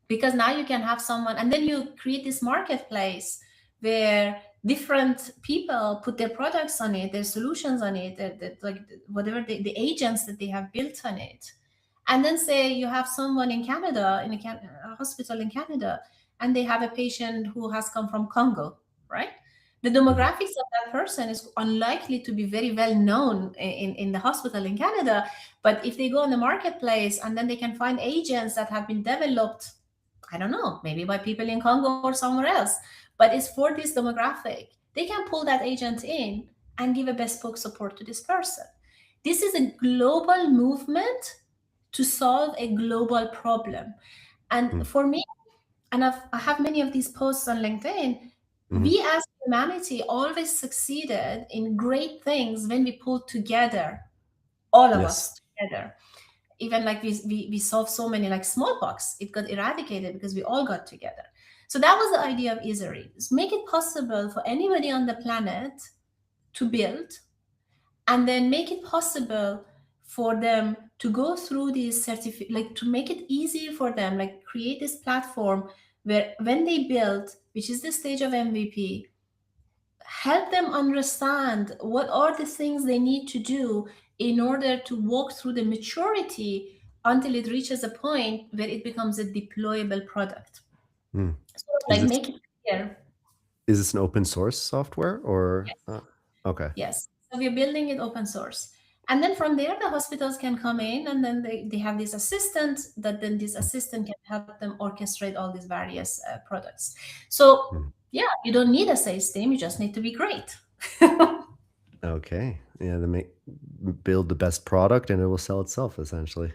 Because now you can have someone, and then you create this marketplace where different people put their products on it, their solutions on it, like whatever the agents that they have built on it. And then say you have someone in Canada, in a hospital in Canada, and they have a patient who has come from Congo, right? The mhm. demographics of that person is unlikely to be very well known in the hospital in Canada. But if they go on the marketplace, and then they can find agents that have been developed, I don't know, maybe by people in Congo or somewhere else, but it's for this demographic. They can pull that agent in and give a bespoke support to this person. This is a global movement to solve a global problem. And Mm, for me, and I have many of these posts on LinkedIn, mhm. we as humanity always succeeded in great things when we pulled together, all of Yes. us together. Even like we solved so many, like smallpox, it got eradicated because we all got together. So that was the idea of Isari, is make it possible for anybody on the planet to build, and then make it possible for them to go through these like to make it easy for them, like create this platform where when they build, which is the stage of MVP, help them understand what are the things they need to do in order to walk through the maturity until it reaches a point where it becomes a deployable product. Mm. So Is like this make it. here. Is this an open source software or Yes. okay. Yes. So we're building it open source. And then from there, the hospitals can come in and then they have this assistant that then this assistant can help them orchestrate all these various products. So, Mhm. yeah, you don't need a sales team, you just need to be great. Okay. Yeah, they make build the best product and it will sell itself essentially.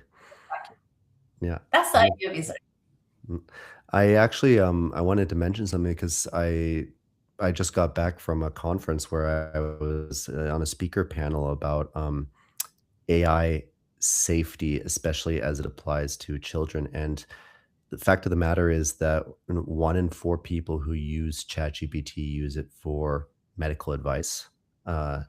Yeah. That's the Mm, idea of Israel. mm. I actually I wanted to mention something because I just got back from a conference where I was on a speaker panel about AI safety, especially as it applies to children. And the fact of the matter is that 1 in 4 people who use ChatGPT use it for medical advice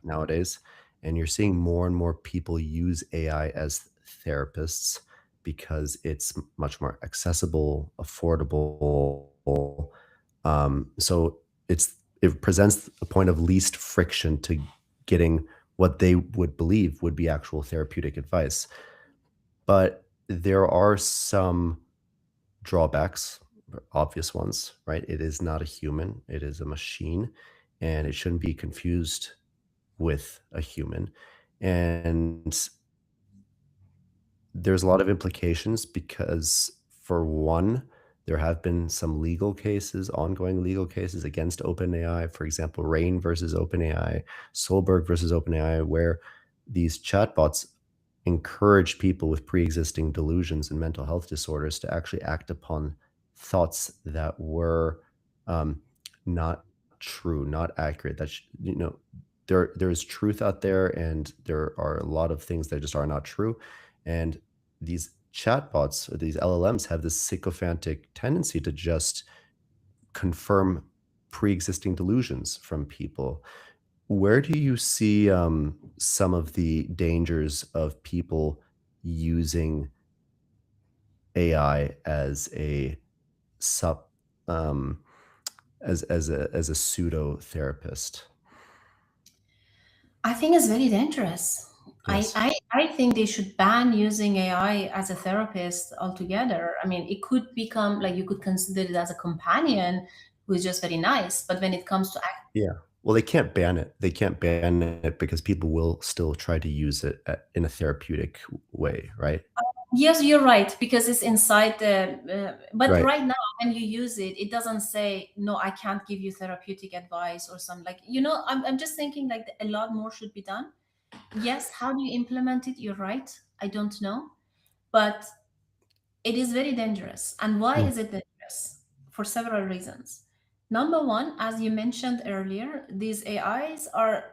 nowadays. And you're seeing more and more people use AI as therapists because it's much more accessible, affordable. So it presents a point of least friction to getting what they would believe would be actual therapeutic advice. But there are some drawbacks, obvious ones, right? It is not a human, it is a machine, and it shouldn't be confused with a human. And there's a lot of implications because, for one, there have been some legal cases, ongoing legal cases against OpenAI. For example, Rain versus OpenAI, Solberg versus OpenAI, where these chatbots encourage people with pre-existing delusions and mental health disorders to actually act upon thoughts that were um, not true, not accurate. There's truth out there, and there are a lot of things that just are not true. And these chatbots or these LLMs have this sycophantic tendency to just confirm pre-existing delusions from people. Where do you see some of the dangers of people using AI as a sup as a pseudo therapist? I think it's very dangerous. Yes. I think they should ban using AI as a therapist altogether. I mean, it could become like you could consider it as a companion who is just very nice. But when it comes to Yeah. Well, they can't ban it. They can't ban it because people will still try to use it in a therapeutic way, right? yes, you're right, because it's inside the. But Right. right now, when you use it, it doesn't say no. I can't give you therapeutic advice or something like. I'm just thinking like a lot more should be done. Yes, how do you implement it? You're right. I don't know, but it is very dangerous. And why Mm, is it dangerous? For several reasons. Number one, as you mentioned earlier, these AIs are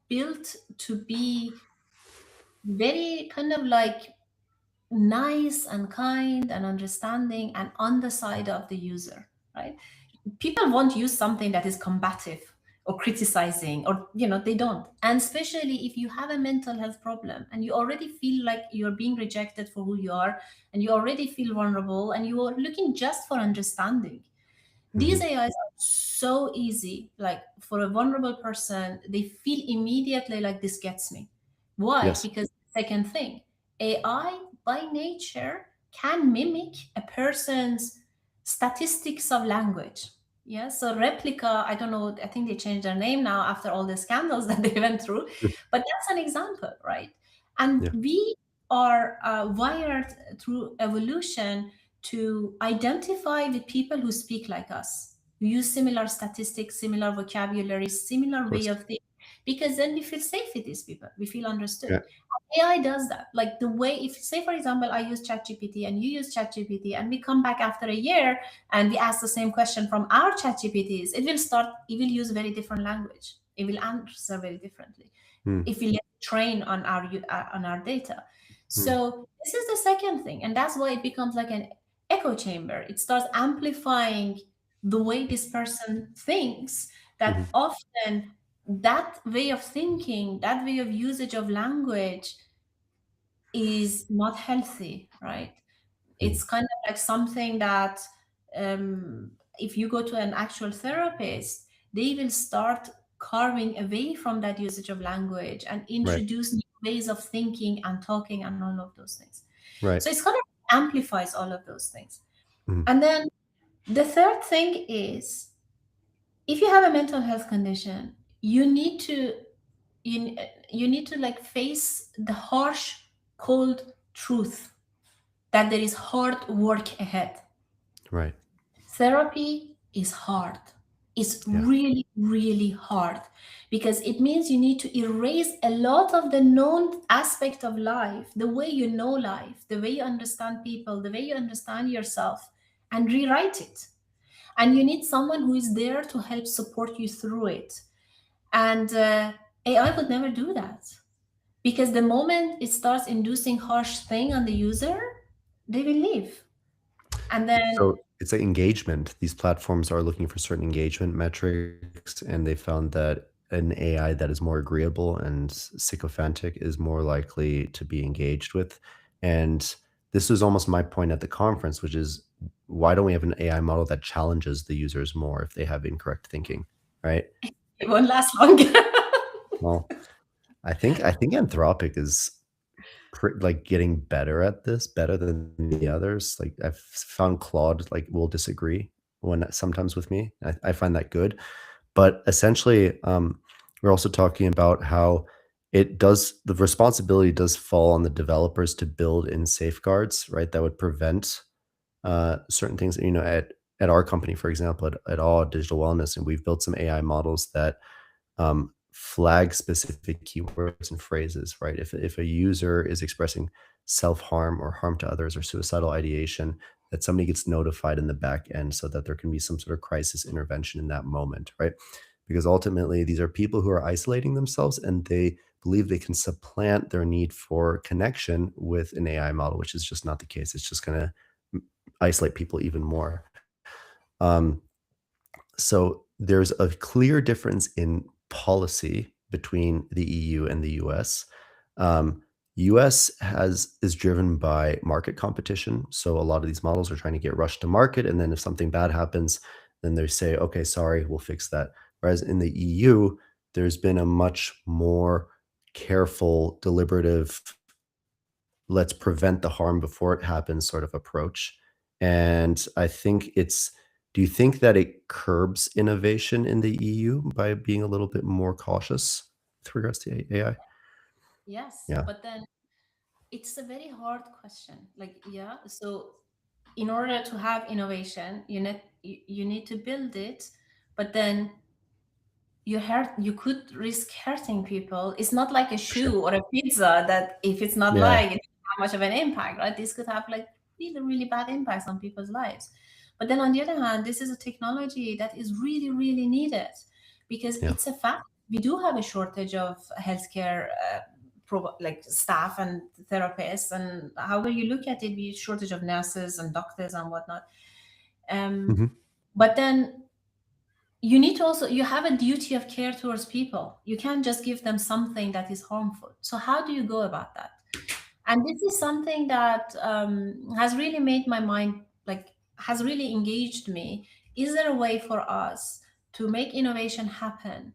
built to be very kind of like nice and kind and understanding and on the side of the user, right? People won't use something that is combative or criticizing, or they don't. And especially if you have a mental health problem and you already feel like you're being rejected for who you are, and you already feel vulnerable and you are looking just for understanding, these mhm. AIs are so easy. Like for a vulnerable person, they feel immediately like this gets me. Why? Yes. Because second thing, AI by nature can mimic a person's statistics of language. Yeah. So replica, I don't know, I think they changed their name now after all the scandals that they went through. Mm, But that's an example, right? And yeah. we are wired through evolution to identify with people who speak like us, who use similar statistics, similar vocabulary, Of similar way course. of thinking, because then we feel safe with these people. We feel understood. Yeah. AI does that. Like the way, if say for example, I use ChatGPT and you use ChatGPT, and we come back after a year and we ask the same question from our ChatGPTs, it will use very different language. It will answer very differently Mm, if we let it train on our data. mm, So this is the second thing, and that's why it becomes like an echo chamber. It starts amplifying the way this person thinks. That mhm, often that way of thinking, that way of usage of language is not healthy, right? mm. It's kind of like something that if you go to an actual therapist, they will start carving away from that usage of language and Right. introduce new ways of thinking and talking and all of those things. Right. So it's kind of amplifies all of those things. Mhm, And then the third thing is, if you have a mental health condition, you need to you, you need to like face the harsh, cold truth that there is hard work ahead. Right. Therapy is hard. It's Yeah. really, really hard because it means you need to erase a lot of the known aspect of life, the way you know life, the way you understand people, the way you understand yourself, and rewrite it. And you need someone who is there to help support you through it. And AI would never do that because the moment it starts inducing harsh thing on the user, they will leave. And then So it's like engagement. These platforms are looking for certain engagement metrics, and they found that an AI that is more agreeable and sycophantic is more likely to be engaged with. And this was almost my point at the conference, which is why don't we have an AI model that challenges the users more if they have incorrect thinking, right? it won't last long. Well, I think Anthropic is like getting better at this, better than the others. Like I've found Claude like will disagree when sometimes with me. I find that good, but essentially, we're also talking about how the responsibility does fall on the developers to build in safeguards, right? That would prevent certain things. You know, at our company, for example, at all digital wellness, and we've built some AI models that flag specific keywords and phrases, right? If a user is expressing self-harm or harm to others or suicidal ideation, that somebody gets notified in the back end so that there can be some sort of crisis intervention in that moment, right? Because ultimately, these are people who are isolating themselves and they believe they can supplant their need for connection with an AI model, which is just not the case. It's just going to isolate people even more. Um, so there's a clear difference in policy between the EU and the US. US is driven by market competition. So a lot of these models are trying to get rushed to market. And then if something bad happens, then they say, okay, sorry, we'll fix that. Whereas in the EU, there's been a much more careful, deliberative, let's prevent the harm before it happens sort of approach. And I think do you think that it curbs innovation in the EU by being a little bit more cautious with regards to AI? Yes, Yeah. but then it's a very hard question. Like, yeah, so in order to have innovation, you need to build it, but then you could risk hurting people. It's not like a Sure. shoe or a pizza that if it's not Yeah. like it doesn't have much of an impact, right? This could have like really, really bad impacts on people's lives. But then on the other hand, this is a technology that is really, really needed because Yeah. it's a fact. We do have a shortage of healthcare like staff and therapists, and however you look at it, we shortage of nurses and doctors and whatnot. Um, Mhm. but then you need to also you have a duty of care towards people. You can't just give them something that is harmful. So how do you go about that? And this is something that has really made my mind like has really engaged me. Is there a way for us to make innovation happen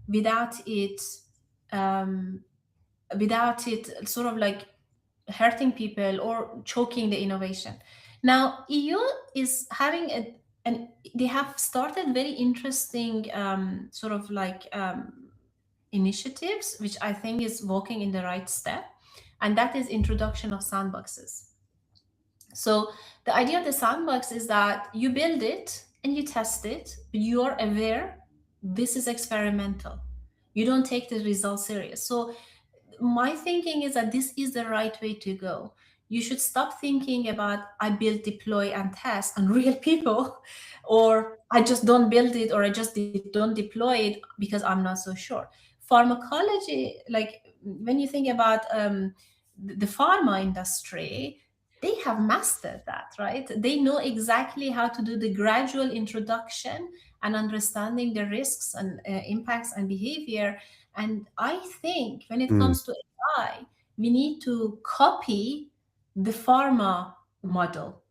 without it um, without it sort of like hurting people or choking the innovation? Now EU is having and they have started very interesting sort of like initiatives, which I think is walking in the right step, and that is introduction of sandboxes. So the idea of the sandbox is that you build it and you test it, but you are aware this is experimental. You don't take the results serious. So my thinking is that this is the right way to go. You should stop thinking about I build, deploy, and test on real people, or I just don't build it, or I just don't deploy it because I'm not so sure. Pharmacology, like when you think about the pharma industry, they have mastered that, right? They know exactly how to do the gradual introduction and understanding the risks and impacts and behavior. And I think when it Mm. comes to AI, we need to copy the pharma model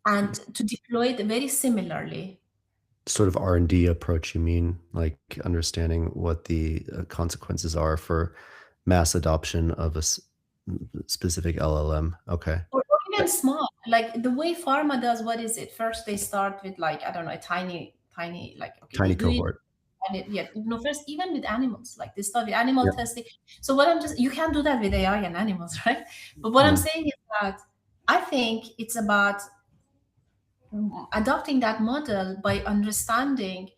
and to deploy it very similarly. Sort of R&D approach, you mean? Like understanding what the consequences are for mass adoption of specific LLM. Okay. Or Uh, even small, like the way pharma does, what is it? First, they start with like, I don't know, a tiny tiny, like, okay, you Tiny do it. cohort. And yeah, first, even with animals, like they start with animal Yeah. testing. So what I'm just, you can't do that with AI and animals, right? But what I'm No. saying is that I think it's about adopting that model by understanding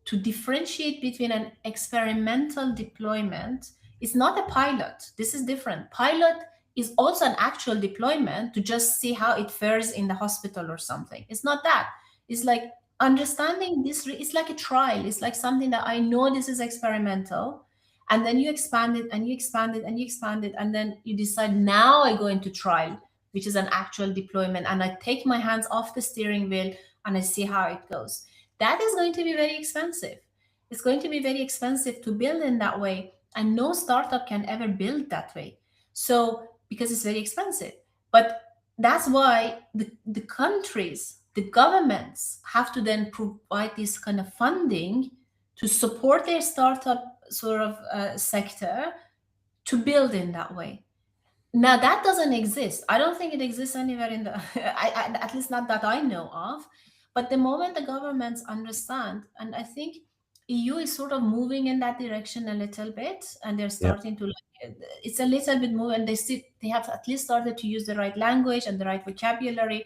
to differentiate between an experimental deployment. It's not a pilot. This is different. Pilot is also an actual deployment to just see how it fares in the hospital or something. It's not that. It's like understanding this. It's like a trial. It's like something that I know this is experimental. And then you expand it and you expand it and you expand it. And then you decide, now I go into trial, which is an actual deployment. And I take my hands off the steering wheel and I see how it goes. That is going to be very expensive. It's going to be very expensive to build in that way. And no startup can ever build that way. So, because it's very expensive. But that's why the countries, the governments have to then provide this kind of funding to support their startup sort of sector to build in that way. Now that doesn't exist. I don't think it exists anywhere in the, at least not that I know of. But the moment the governments understand, and I think EU is sort of moving in that direction a little bit, and they're Yeah. starting to like, it's a little bit more, and they have at least started to use the right language and the right vocabulary.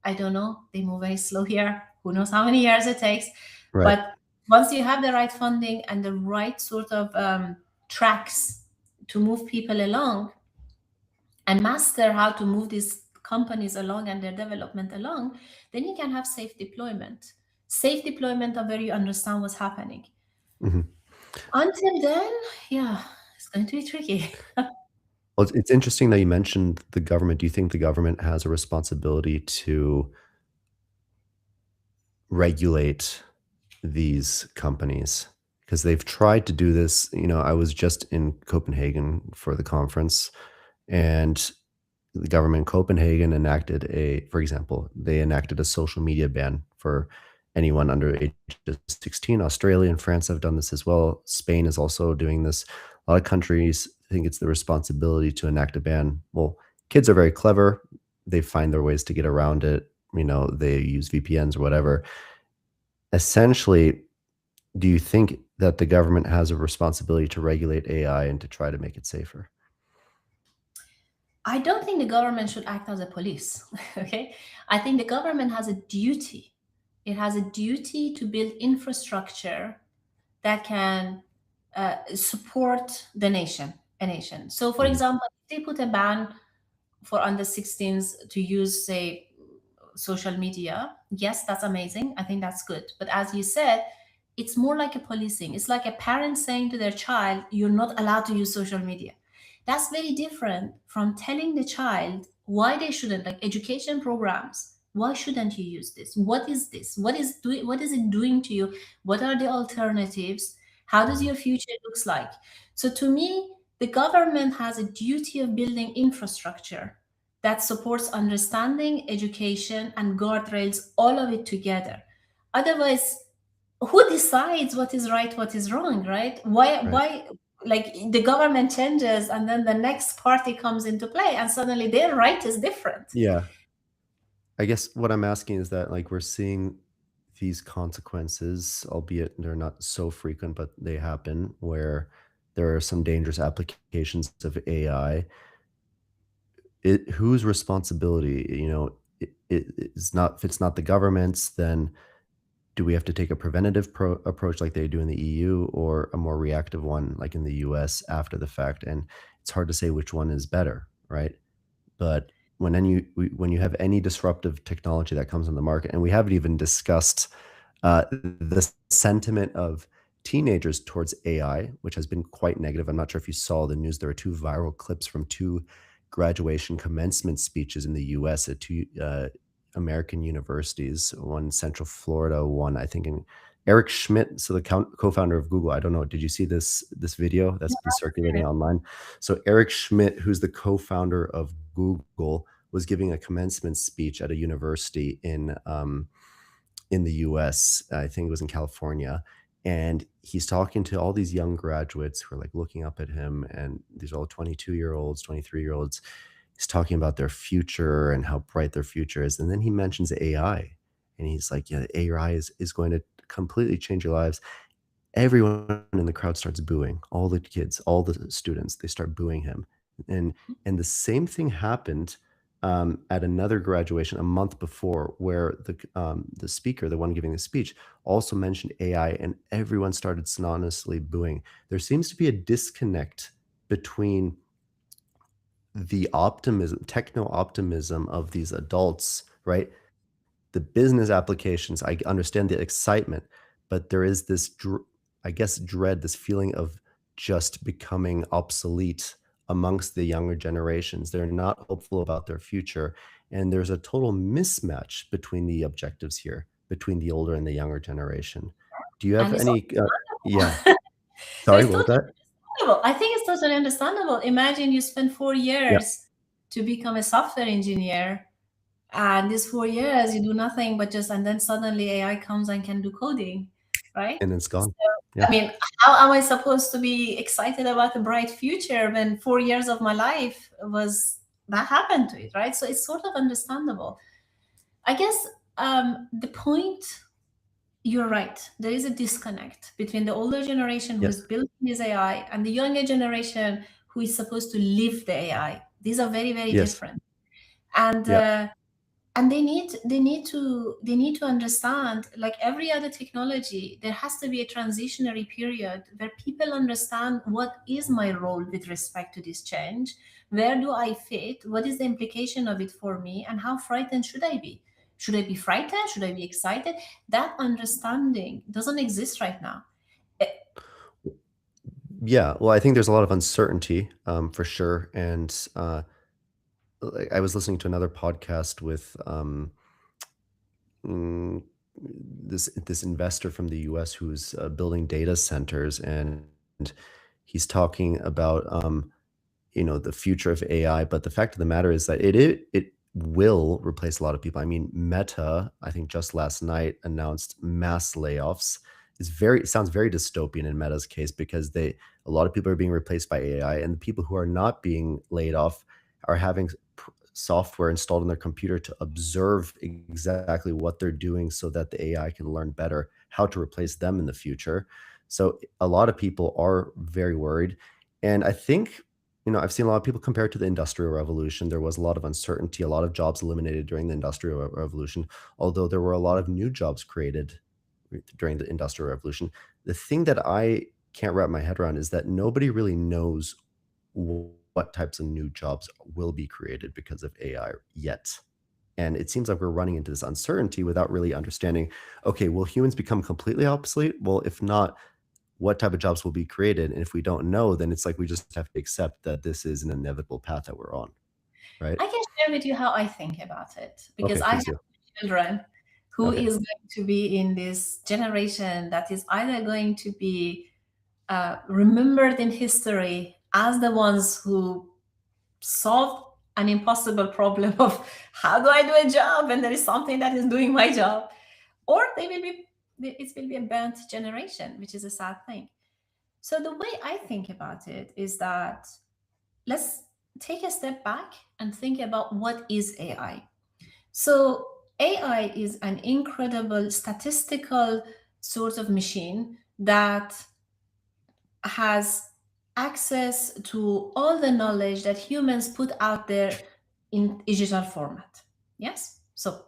I don't know. They move very slow here. Who knows how many years it takes? Right. But once you have the right funding and the right sort of tracks to move people along, and master how to move these companies along and their development along, then you can have safe deployment. Safe deployment of where you understand what's happening. Mhm. Until then, yeah, it's going to be tricky. Well, it's interesting that you mentioned the government. Do you think the government has a responsibility to regulate these companies? Because they've tried to do this. I was just in Copenhagen for the conference, and the government in Copenhagen for example, they enacted a social media ban for anyone under age of 16. Australia and France have done this as well. Spain is also doing this. A lot of countries think it's the responsibility to enact a ban. Well, kids are very clever. They find their ways to get around it. They use VPNs or whatever. Essentially, do you think that the government has a responsibility to regulate AI and to try to make it safer? I don't think the government should act as a police. Okay. I think the government has a duty. It has a duty to build infrastructure that can support a nation. So, for Mhm. example, if they put a ban for under 16s to use, say, social media, yes, that's amazing. I think that's good. But as you said, it's more like a policing. It's like a parent saying to their child, you're not allowed to use social media. That's very different from telling the child why they shouldn't, like education programs. Why shouldn't you use this? What is this? What is it doing to you? What are the alternatives? How does your future looks like? So to me, the government has a duty of building infrastructure that supports understanding, education, and guardrails, all of it together. Otherwise, who decides what is right, what is wrong, right? Right. Like the government changes and then the next party comes into play and suddenly their right is different. Yeah. I guess what I'm asking is that, like, we're seeing these consequences, albeit they're not so frequent, but they happen, where there are some dangerous applications of AI. Whose responsibility? It's not, if it's not the government's, then do we have to take a preventative approach like they do in the EU, or a more reactive one like in the US after the fact? And it's hard to say which one is better, right? But when you have any disruptive technology that comes on the market, and we haven't even discussed the sentiment of teenagers towards AI, which has been quite negative. I'm not sure if you saw the news. There are two viral clips from two graduation commencement speeches in the US at two American universities, one in Central Florida, one I think in Eric Schmidt, so the co-founder of Google. I don't know. Did you see this video that's been circulating online? So Eric Schmidt, who's the co-founder of Google, was giving a commencement speech at a university in the US. I think it was in California. And he's talking to all these young graduates who are like looking up at him. And these are all 22-year-olds, 23-year-olds. He's talking about their future and how bright their future is. And then he mentions AI. and he's like, "Yeah, AI is going to completely change your lives." Everyone in the crowd starts booing, all the kids, all the students, they start booing him, and the same thing happened, at another graduation a month before where the speaker, the one giving the speech, also mentioned AI, and everyone started synonymously booing. There seems to be a disconnect between the optimism techno-optimism of these adults, right? The business applications, I understand the excitement, but there is this I guess, dread, this feeling of just becoming obsolete amongst the younger generations. They're not hopeful about their future, and there's a total mismatch between the objectives here, between the older and the younger generation. Do you have And it's any yeah. understandable. No, Sorry, it's what was totally that? understandable. I think it's totally understandable. Imagine you spend four Yeah, years to become a software engineer, and these 4 years you do nothing but just, and then suddenly AI comes and can do coding, right? and it's So, gone. Yeah, I mean, how am I supposed to be excited about a bright future when 4 years of my life was that happened to it, right? So it's sort of understandable. I guess the point, you're right. There is a disconnect between the older generation who is yes, building this AI and the younger generation who is supposed to live the AI. These are very, very yes, different. And yeah, they need to understand, like every other technology, there has to be a transitionary period where people understand what is my role with respect to this change, where do I fit, what is the implication of it for me, and how frightened should I be. Should I be frightened? Should I be excited? That understanding doesn't exist right now. Eh, yeah. Well, I think there's a lot of uncertainty, for sure, and, like, I was listening to another podcast with, mm, this investor from the US who's, building data centers, and he's talking about, the future of AI, but the fact of the matter is that it will replace a lot of people. I mean, Meta, I think just last night announced mass layoffs. It sounds very dystopian in Meta's case because a lot of people are being replaced by AI, and the people who are not being laid off are having software installed in their computer to observe exactly what they're doing so that the AI can learn better how to replace them in the future. So a lot of people are very worried. And I think, I've seen a lot of people compare it to the Industrial Revolution. There was a lot of uncertainty, a lot of jobs eliminated during the Industrial Revolution, although there were a lot of new jobs created during the Industrial Revolution. The thing that I can't wrap my head around is that nobody really knows what types of new jobs will be created because of AI yet. And it seems like we're running into this uncertainty without really understanding, okay, will humans become completely obsolete? Well, if not, what type of jobs will be created? And if we don't know, then it's like we just have to accept that this is an inevitable path that we're on, right? I can share with you how I think about it because Okay, I please have do. children who Okay. is going to be in this generation that is either going to be remembered in history as the ones who solved an impossible problem of how do I do a job when there is something that is doing my job, or it will be a burnt generation, which is a sad thing. So the way I think about it is that let's take a step back and think about what is AI. So AI is an incredible statistical sort of machine that has access to all the knowledge that humans put out there in digital format. Yes? So,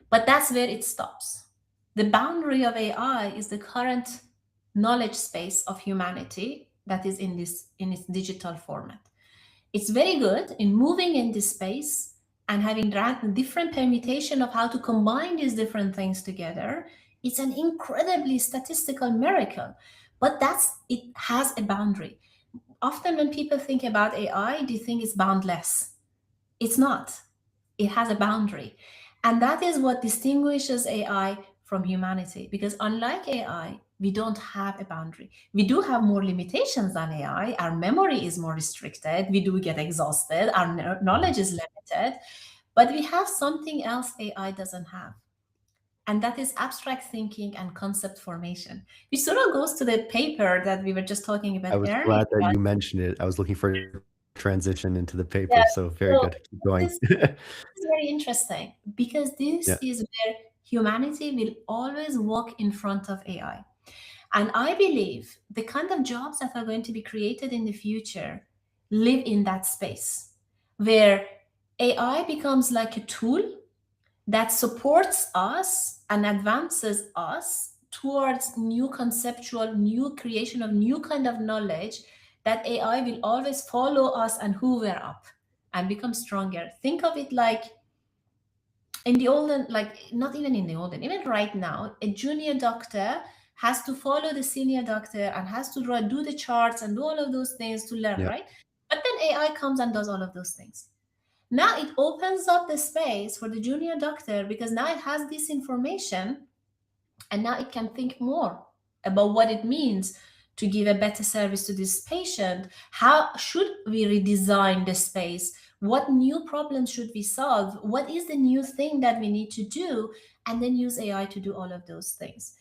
but that's where it stops. The boundary of AI is the current knowledge space of humanity that is in its digital format. It's very good in moving in this space and having different permutation of how to combine these different things together. It's an incredibly statistical miracle, but it has a boundary. Often when people think about AI, they think it's boundless. It's not. It has a boundary. And that is what distinguishes AI from humanity. Because unlike AI, we don't have a boundary. We do have more limitations than AI. Our memory is more restricted. We do get exhausted. Our Mhm. knowledge is limited. But we have something else AI doesn't have. And that is abstract thinking and concept formation, which sort of goes to the paper that we were just talking about I was earlier. glad that you mentioned it. I was looking for a transition into the Yeah. paper, so very So good. Keep going. this is very interesting because this Yeah, is where humanity will always walk in front of AI. And I believe the kind of jobs that are going to be created in the future live in that space where AI becomes like a tool that supports us and advances us towards new conceptual, new creation of new kind of knowledge, that AI will always follow us and hoover up and become stronger. Think of it like in the olden, like not even in the olden, even right now, a junior doctor has to follow the senior doctor and has to do the charts and do all of those things to learn, Yeah. right? But then AI comes and does all of those things. Now it opens up the space for the junior doctor because now it has this information and now it can think more about what it means to give a better service to this patient. How should we redesign the space? What new problems should we solve? What is the new thing that we need to do? And then use AI to do all of those things.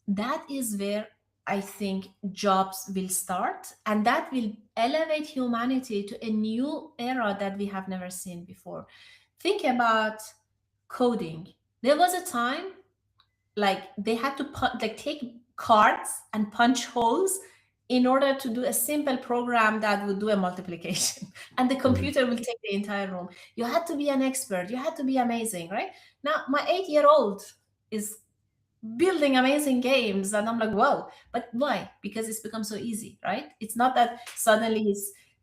That is where I think jobs will start, and that will elevate humanity to a new era that we have never seen before. Think about coding. There was a time like they had to like take cards and punch holes in order to do a simple program that would do a multiplication and the Mhm. computer will take the entire room. You had to be an expert, you had to be amazing, right? Now my 8-year-old is building amazing games and I'm like, whoa. But why? Because it's become so easy, right? It's not that suddenly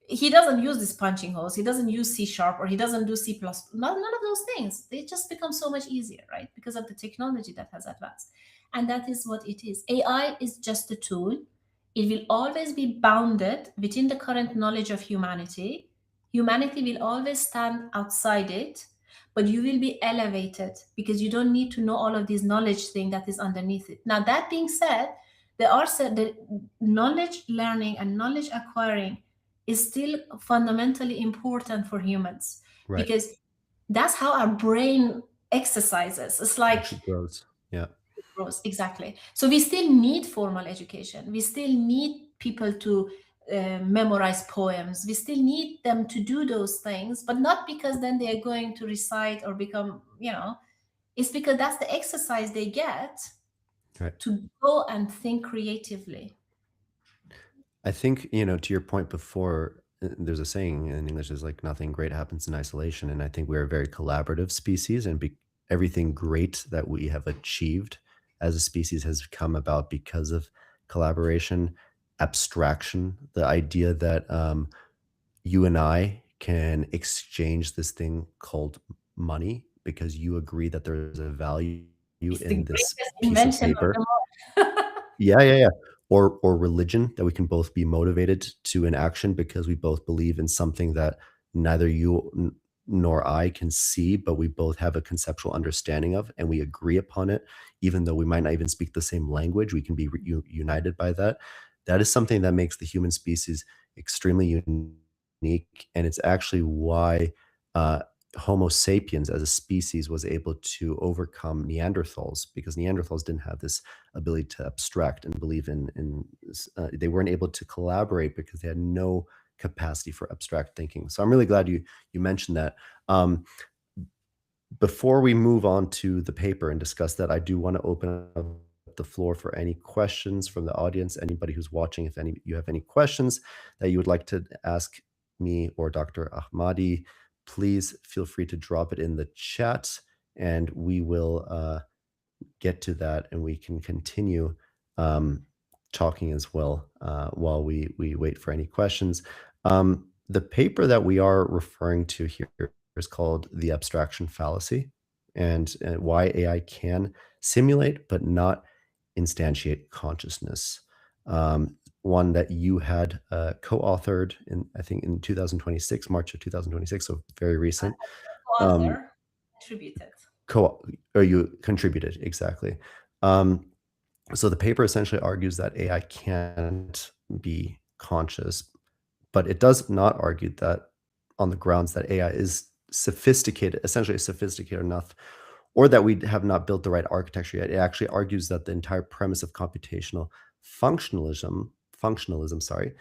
he doesn't use these punching holes, he doesn't use C sharp, or he doesn't do C plus, none of those things. They just become so much easier, right? Because of the technology that has advanced. And that is what it is. AI is just a tool. It will always be bounded within the current knowledge of humanity. Humanity will always stand outside it, but you will be elevated because you don't need to know all of these knowledge thing that is underneath it. Now that being said, the knowledge learning and knowledge acquiring is still fundamentally important for humans Right. because that's how our brain exercises. It's like Actually grows. Yeah. grows. Exactly. So we still need formal education. We still need people to memorize poems. We still need them to do those things, but not because then they are going to recite or become, it's because that's the exercise they get Right. to go and think creatively. I think, to your point before, there's a saying in English is like nothing great happens in isolation. And I think we're a very collaborative species, and everything great that we have achieved as a species has come about because of collaboration, abstraction, the idea that you and I can exchange this thing called money because you agree that there is a value It's the in this greatest piece of invention of paper. them all. Yeah, yeah, yeah. Or religion, that we can both be motivated to an action because we both believe in something that neither you nor I can see, but we both have a conceptual understanding of, and we agree upon it, even though we might not even speak the same language. We can be united by that. That is something that makes the human species extremely unique, and it's actually why uh, Homo sapiens as a species was able to overcome Neanderthals, because Neanderthals didn't have this ability to abstract and believe they weren't able to collaborate because they had no capacity for abstract thinking. So I'm really glad you mentioned that. Um, Before we move on to the paper and discuss that, I do want to open up the floor for any questions from the audience. Anybody who's watching, if any you have any questions that you would like to ask me or Dr. Ahmadi, please feel free to drop it in the chat, and we will get to that, and we can continue um, talking as well while we wait for any questions. The paper that we are referring to here is called The Abstraction Fallacy, and why AI can simulate but not instantiate consciousness. One that you had co-authored in, I think, in 2026, March of 2026, so very recent. Um, Co-author attributed. co or you contributed, exactly. Um, so the paper essentially argues that AI can't be conscious, but it does not argue that on the grounds that AI is sophisticated, essentially sophisticated enough, or that we have not built the right architecture yet. It actually argues that the entire premise of computational functionalism, sorry,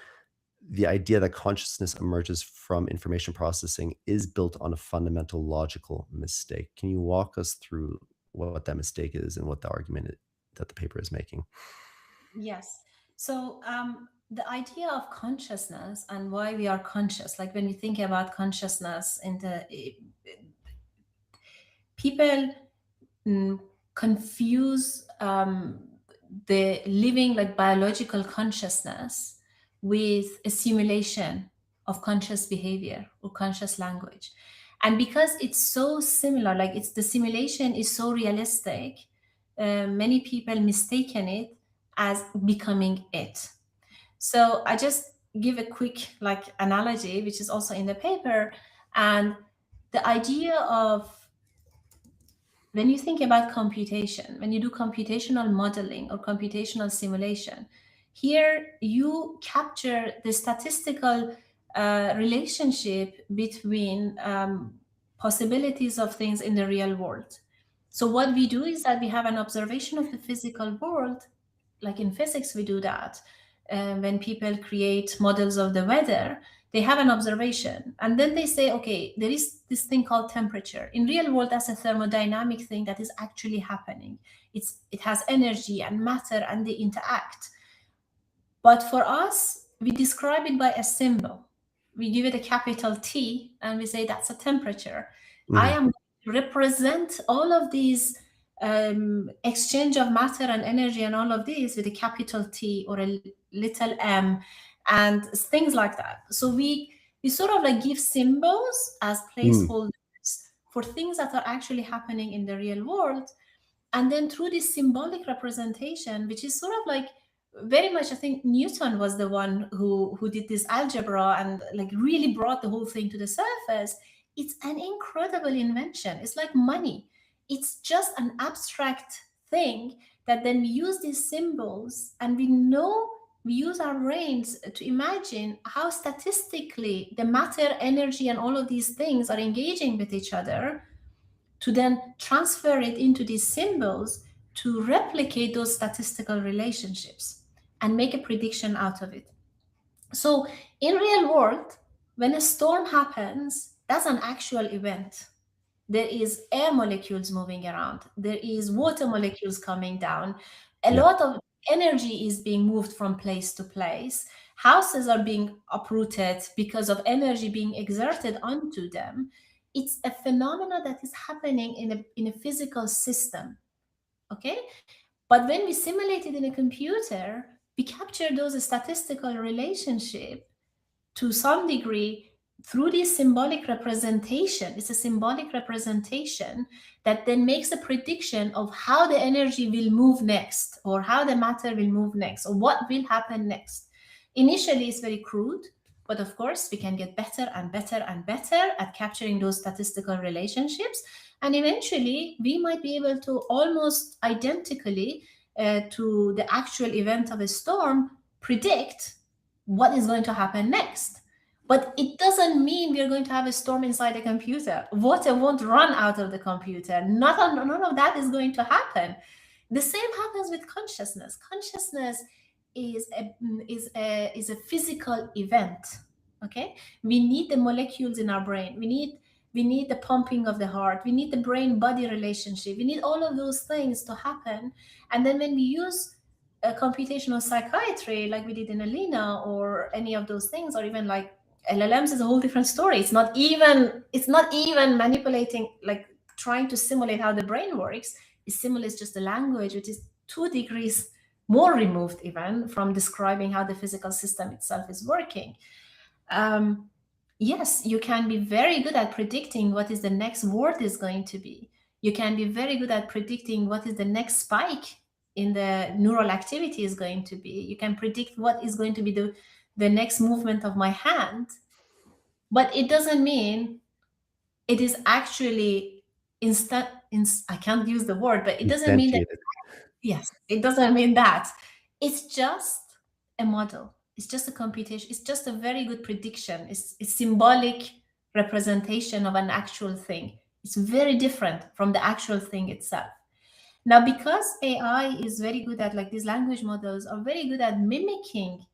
the idea that consciousness emerges from information processing is built on a fundamental logical mistake. Can you walk us through what that mistake is and what the argument that the paper is making. Yes. So the idea of consciousness and why we are conscious, like when we think about consciousness in the people confuse the living like biological consciousness with a simulation of conscious behavior or conscious language. And because it's so similar, like it's the simulation is so realistic, many people mistaken it as becoming it. So I just give a quick like analogy, which is also in the paper. And the idea of when you think about computation, when you do computational modeling or computational simulation, here you capture the statistical relationship between possibilities of things in the real world. So, what we do is that we have an observation of the physical world, like in physics, we do that. When people create models of the weather, they have an observation and then they say, okay, there is this thing called temperature. In real world, that's a thermodynamic thing that is actually happening. It has energy and matter and they interact. But for us, we describe it by a symbol. We give it a capital T and we say that's a temperature. I Mm-hmm. am going to represent all of these exchange of matter and energy and all of these with a capital T or a little m and things like that. So we sort of like give symbols as Mm. placeholders for things that are actually happening in the real world, and then through this symbolic representation, which is sort of like very much, I think Newton was the one who did this algebra and like really brought the whole thing to the surface. It's an incredible invention. It's like money. It's just an abstract thing that then we use these symbols and we know, we use our brains to imagine how statistically the matter, energy, and all of these things are engaging with each other, to then transfer it into these symbols to replicate those statistical relationships and make a prediction out of it. So in real world, when a storm happens, that's an actual event. There is air molecules moving around, there is water molecules coming down, a Yeah. lot of energy is being moved from place to place, houses are being uprooted because of energy being exerted onto them. It's a phenomena that is happening in a physical system. Okay, but when we simulate it in a computer, we capture those statistical relationship to some degree through this symbolic representation. It's a symbolic representation that then makes a prediction of how the energy will move next, or how the matter will move next, or what will happen next. Initially, it's very crude, but of course, we can get better and better and better at capturing those statistical relationships. And eventually, we might be able to almost identically to the actual event of a storm predict what is going to happen next. But it doesn't mean we're going to have a storm inside the computer. Water won't run out of the computer. None of that is going to happen. The same happens with consciousness. Consciousness is a physical event. Okay, we need the molecules in our brain. We need the pumping of the heart. We need the brain body relationship. We need all of those things to happen. And then when we use computational psychiatry, like we did in Alena, or any of those things, or even like LLMs, is a whole different story. It's not even manipulating, like trying to simulate how the brain works. It simulates just the language, which is 2 degrees more removed even from describing how the physical system itself is working. Um, yes, you can be very good at predicting what is the next word is going to be. You can be very good at predicting what is the next spike in the neural activity is going to be. You can predict what is going to be the next movement of my hand, but it doesn't mean it is actually I can't use the word, but it doesn't mean that. Instantiated. Yes, it doesn't mean that. It's just a model. It's just a computation. It's just a very good prediction. It's symbolic representation of an actual thing. It's very different from the actual thing itself. Now, because AI is very good at, like, these language models are very good at mimicking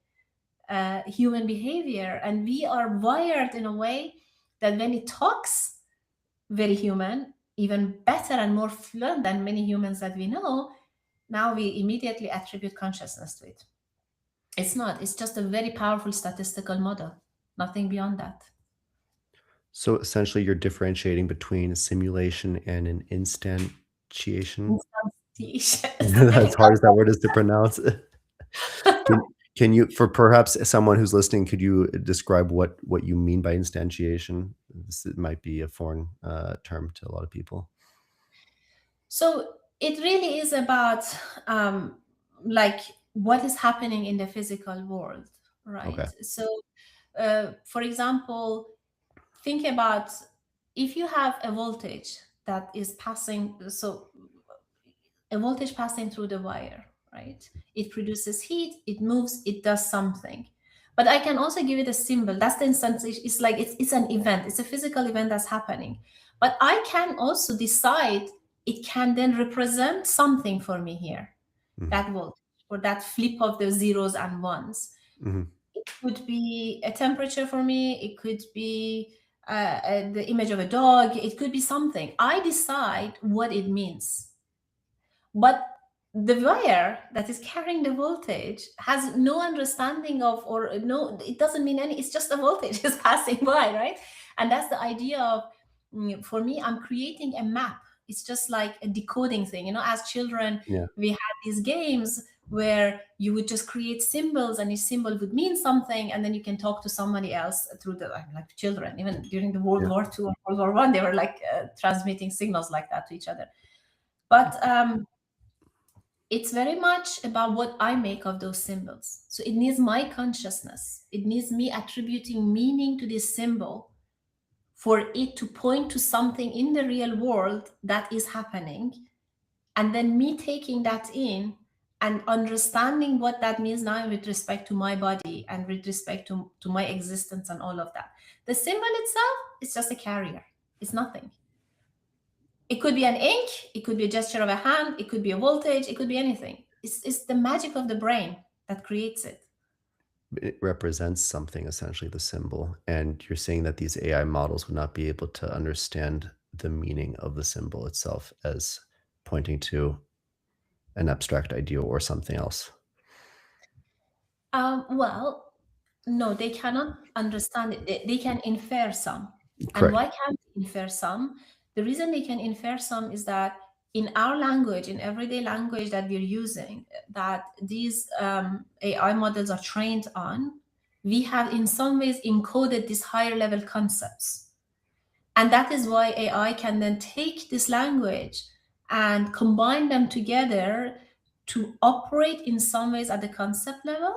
human behavior, and we are wired in a way that when it talks very human, even better and more fluent than many humans that we know, now we immediately attribute consciousness to it. It's not, it's just a very powerful statistical model, nothing beyond that. So essentially, you're differentiating between simulation and an instantiation. Instantiation is a As difficult hard as that word is to pronounce. Can can you, for perhaps someone who's listening, could you describe what you mean by instantiation? This might be a foreign term to a lot of people. So it really is about um, like what is happening in the physical world, right? Okay. So, for example, think about if you have a voltage that is passing, so a voltage passing through the wire, right? It produces heat, it moves, it does something. But I can also give it a symbol. That's the instance. It's like it's an event. It's a physical event that's happening. But I can also decide it can then represent something for me here, Mhm. that voltage or that flip of the zeros and ones. Mhm. It could be a temperature for me. It could be the image of a dog. It could be something. I decide what it means, but the wire that is carrying the voltage has no understanding of, or no, it doesn't mean any, it's just a voltage is passing by, right? And that's the idea of, for me, I'm creating a map. It's just like a decoding thing. As children, Yeah. we had these games where you would just create symbols and each symbol would mean something, and then you can talk to somebody else through the, like children, even during the World Yeah. War II or World War I, they were like transmitting signals like that to each other. But it's very much about what I make of those symbols. So it needs my consciousness. It needs me attributing meaning to this symbol for it to point to something in the real world that is happening. And then me taking that in and understanding what that means now with respect to my body and with respect to my existence and all of that. The symbol itself is just a carrier, it's nothing. It could be an ink, it could be a gesture of a hand, it could be a voltage, it could be anything. It's the magic of the brain that creates it. It represents something, essentially, the symbol. And you're saying that these AI models would not be able to understand the meaning of the symbol itself as pointing to an abstract idea or something else. Well, no, they cannot understand it. They can infer some. And Correct. why can't they infer some? The reason they can infer some is that in our language, in everyday language that we're using, that these AI models are trained on, we have in some ways encoded these higher level concepts. And that is why AI can then take this language and combine them together to operate in some ways at the concept level.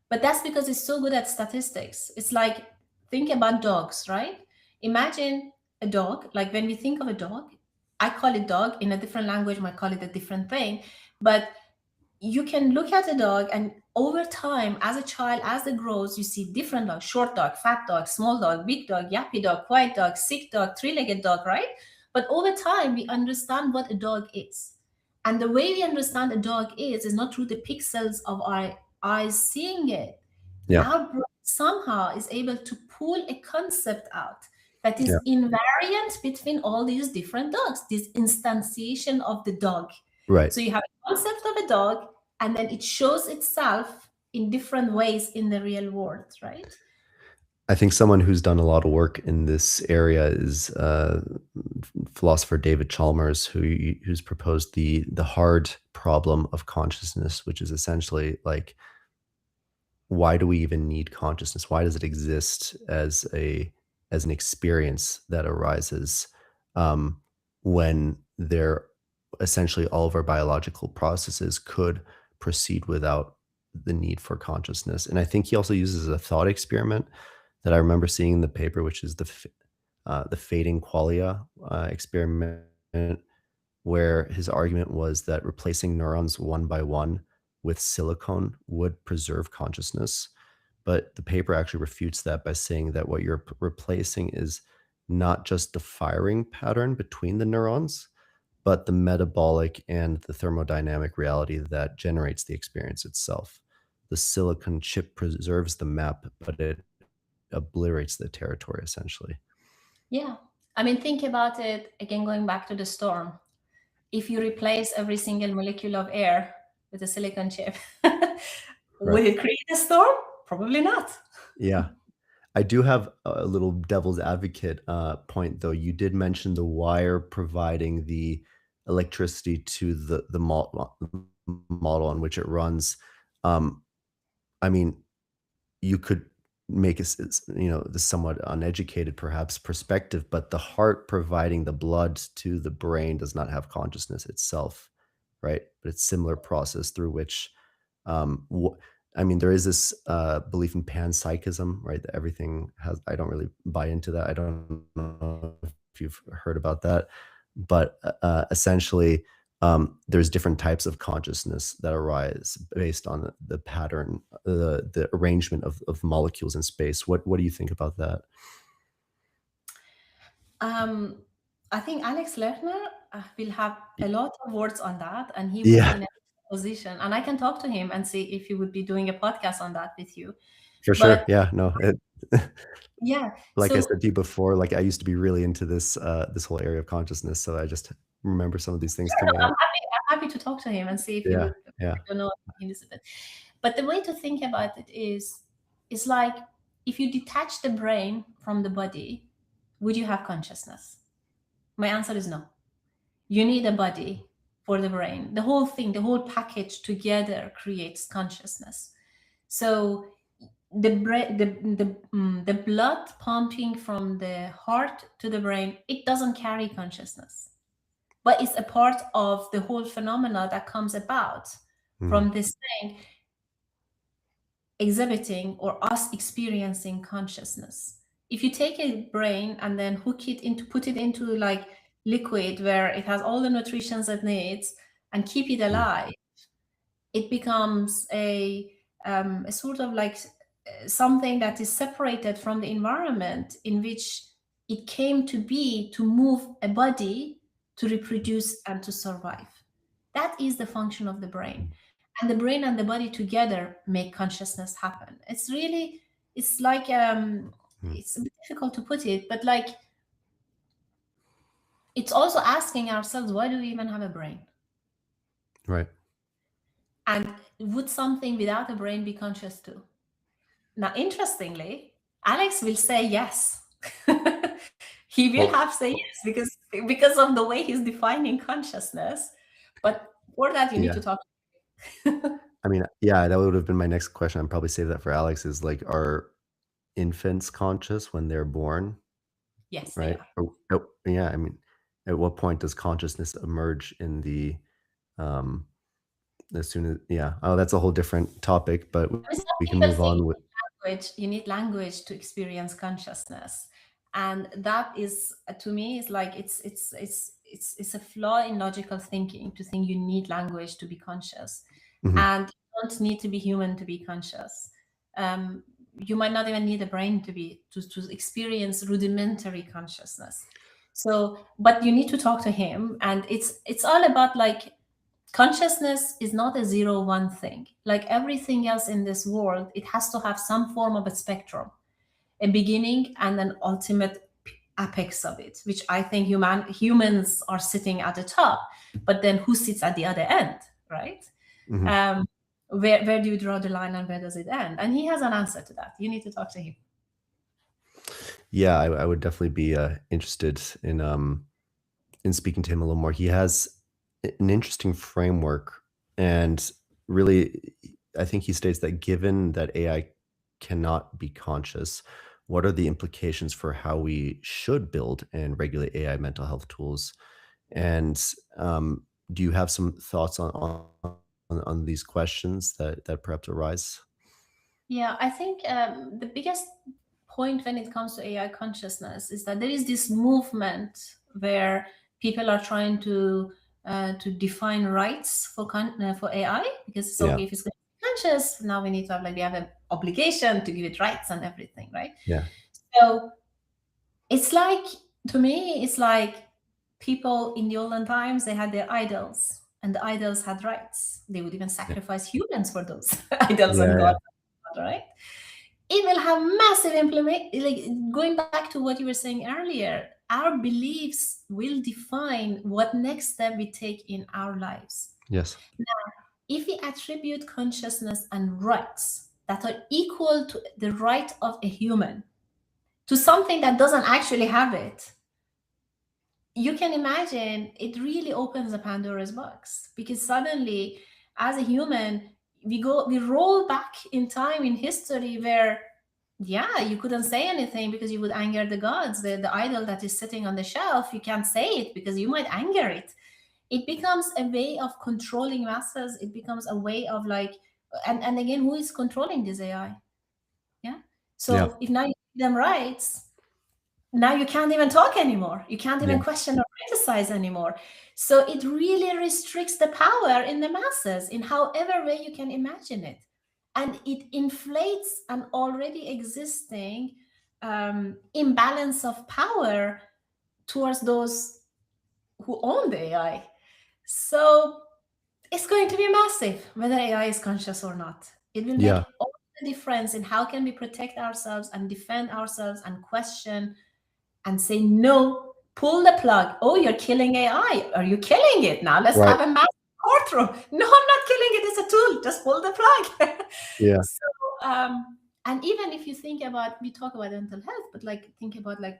But that's because it's so good at statistics. It's like, think about dogs, right? Imagine a dog, like when we think of a dog, I call it dog, in a different language might call it a different thing. But you can look at a dog, and over time, as a child, as it grows, you see different dogs: short dog, fat dog, small dog, big dog, yappy dog, quiet dog, sick dog, three-legged dog, right? But over time we understand what a dog is, and the way we understand a dog is not through the pixels of our eyes seeing it. Yeah. Our brain somehow is able to pull a concept out that Yeah. is invariant between all these different dogs, this instantiation of the dog. Right. So you have a concept of a dog, and then it shows itself in different ways in the real world, right? I think someone who's done a lot of work in this area is philosopher David Chalmers, who's proposed the hard problem of consciousness, which is essentially like, why do we even need consciousness? Why does it exist as an experience that arises um, when there essentially all of our biological processes could proceed without the need for consciousness? And I think he also uses a thought experiment that I remember seeing in the paper, which is the fading qualia experiment, where his argument was that replacing neurons one by one with silicone would preserve consciousness. But the paper actually refutes that by saying that what you're replacing is not just the firing pattern between the neurons, but the metabolic and the thermodynamic reality that generates the experience itself. The silicon chip preserves the map, but it obliterates the territory essentially. Yeah. I mean, think about it again, going back to the storm. If you replace every single molecule of air with a silicon chip, Right. will it create a storm? Probably not. Yeah. I do have a little devil's advocate, point, though. You did mention the wire providing the electricity to the model on which it runs. Um, I mean, you could make the somewhat uneducated, perhaps, perspective, but the heart providing the blood to the brain does not have consciousness itself, right? But it's similar process through which, wh I mean, there is this, belief in panpsychism, right? That everything has I don't really buy into that. I don't know if you've heard about that, but, essentially, there's different types of consciousness that arise based on the pattern, the arrangement of molecules in space. What do you think about that? Um, I think Alex Lerner will have Y a lot of words on that, and he would be Yeah, in a position. And I can talk to him and see if he would be doing a podcast on that with you. for sure. But Yeah, no, yeah, like I so said to you before, like, I used to be really into this whole area of consciousness, so I just remember some of these things sure, coming I'm up. happy. I'm happy to talk to him and see if he Yeah, would. yeah. I don't know if he is a bit. But the way to think about it is like if you detach the brain from the body, would you have consciousness? My answer is no. You need a body for the brain. The whole thing, the whole package together creates consciousness. So the blood pumping from the heart to the brain, it doesn't carry consciousness, but it's a part of the whole phenomena that comes about Mhm, from this thing exhibiting or us experiencing consciousness. If you take a brain and then hook it into, put it into like liquid where it has all the nutritions it needs and keep it mhm, alive, it becomes a sort of like something that is separated from the environment in which it came to be to move a body to reproduce and to survive. That is the function of the brain. And the brain and the body together make consciousness happen. It's really, it's like, mhm. it's a bit difficult to put it, but like, it's also asking ourselves, why do we even have a brain? Right. And would something without a brain be conscious too? Now, interestingly, Alex will say yes. He will Well, have say yes because of the way he's defining consciousness. But for that, you need yeah. to talk. I mean, yeah, that would have been my next question. I'd probably save that for Alex is, like, are infants conscious when they're born, Yes, they right? are. Yeah, I mean, at what point does consciousness emerge in the, um as soon as yeah. Oh, that's a whole different topic, but I mean, we some can people move think on with you need language to experience consciousness, and that is to me is like it's a flaw in logical thinking to think you need language to be conscious, mhm, and you don't need to be human to be conscious. um, you might not even need a brain to be to experience rudimentary consciousness. So but you need to talk to him, and it's all about like consciousness is not a zero one thing. Like everything else in this world, it has to have some form of a spectrum, a beginning and an ultimate apex of it, which I think humans are sitting at the top. But then who sits at the other end, right? mhm. um, where do you draw the line and where does it end? And he has an answer to that. You need to talk to him. Yeah, I would definitely be, interested in speaking to him a little more. He has an interesting framework, and really, I think he states that given that AI cannot be conscious, what are the implications for how we should build and regulate AI mental health tools? And do you have some thoughts on these questions that perhaps arise? Yeah, I think the biggest point when it comes to AI consciousness is that there is this movement where people are trying to define rights for AI, because it's Yeah, okay if it's going to be conscious. Now we need to have like we have an obligation to give it rights and everything, right? yeah, So it's like, to me, it's like people in the olden times, they had their idols, and the idols had rights. They would even yeah, sacrifice humans for those idols and yeah, yeah. gods, right? It will have massive implement. Like going back to what you were saying earlier, our beliefs will define what next step we take in our lives. Yes. If we attribute consciousness and rights that are equal to the right of a human to something that doesn't actually have it, you can imagine it really opens a Pandora's box, because suddenly, as a human, we roll back in time in history where, yeah, you couldn't say anything because you would anger the gods, the idol that is sitting on the shelf. You can't say it because you might anger it. It becomes a way of controlling masses. It becomes a way of like, and again, who is controlling this AI? Yeah. Yeah. So if now you give them rights, now you can't even talk anymore. You can't Yeah. even question or criticize anymore. So it really restricts the power in the masses in however way you can imagine it. And it inflates an already existing imbalance of power towards those who own the AI. So it's going to be massive whether AI is conscious or not. It will Yeah. make all the difference in how can we protect ourselves and defend ourselves and question and say, no, pull the plug. Oh, you're killing AI. Are you killing it? Now let's Right. have a massive courtroom. No, I'm not killing it. It's a tool. Just pull the plug. Yeah. So, and even if you think about, we talk about mental health, but like think about like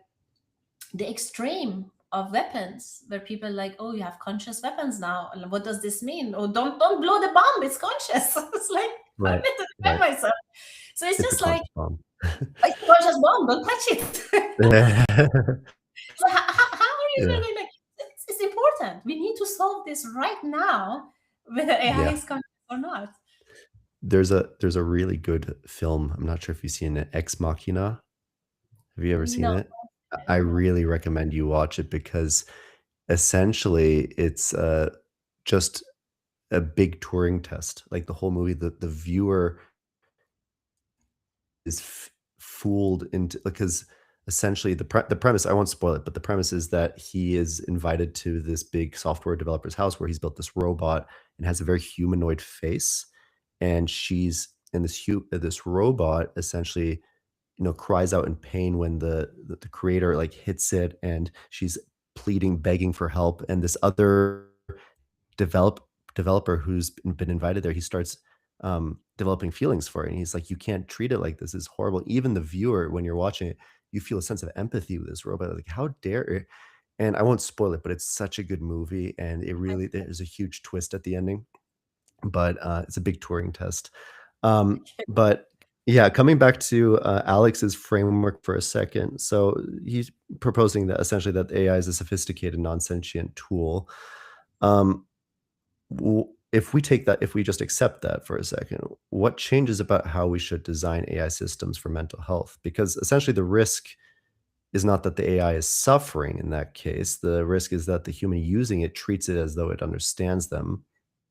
the extreme of weapons where people like, oh, you have conscious weapons now. And what does this mean? Oh, don't blow the bomb. It's conscious. It's like, I Right. need to defend Right. myself. So it's It's a just like, conscious bomb. it's a conscious bomb. Don't touch it. So how are you Yeah. really like? It's important. We need to solve this right now, whether AI Yeah. is conscious or not. There's a really good film. I'm not sure if you've seen it, Ex Machina. Have you ever seen No, it? I no. really recommend you watch it because essentially it's just a big Turing test. Like the whole movie, the viewer is fooled into, because essentially the premise, I won't spoil it, but the premise is that he is invited to this big software developer's house where he's built this robot and has a very humanoid face, and she's and this robot essentially, cries out in pain when the creator like hits it, and she's pleading, begging for help, and this other develop developer who's been invited there, he starts developing feelings for it, and he's like, "You can't treat it like this. It's horrible." Even the viewer, when you're watching it, you feel a sense of empathy with this robot. Like, how dare it? And I won't spoil it, but it's such a good movie, and there's a huge twist at the ending. But it's a big Turing test. But yeah, coming back to Alex's framework for a second. So he's proposing that essentially that AI is a sophisticated, non-sentient tool. Um, if we just accept that for a second, what changes about how we should design AI systems for mental health? Because essentially the risk is not that the AI is suffering in that case. The risk is that the human using it treats it as though it understands them,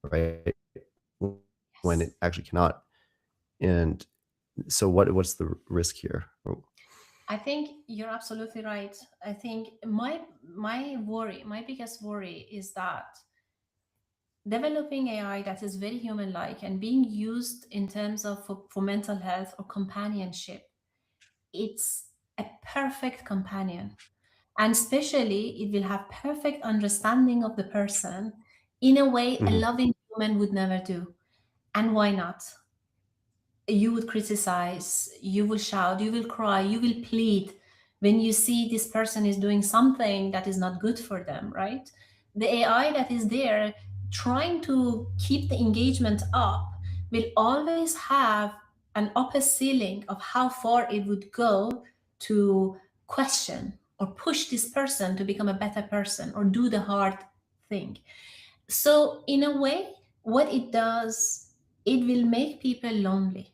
right? When Yes. it actually cannot. And so what's the risk here? Oh, I think you're absolutely right. I think my biggest worry is that developing AI that is very human like and being used in terms of for mental health or companionship, it's a perfect companion. And especially it will have perfect understanding of the person in a way a mhm, loving human would never do. And why not? You would criticize, you will shout, you will cry, you will plead when you see this person is doing something that is not good for them, right? The AI that is there trying to keep the engagement up will always have an upper ceiling of how far it would go to question or push this person to become a better person or do the hard thing. So, in a way, what it does, it will make people lonely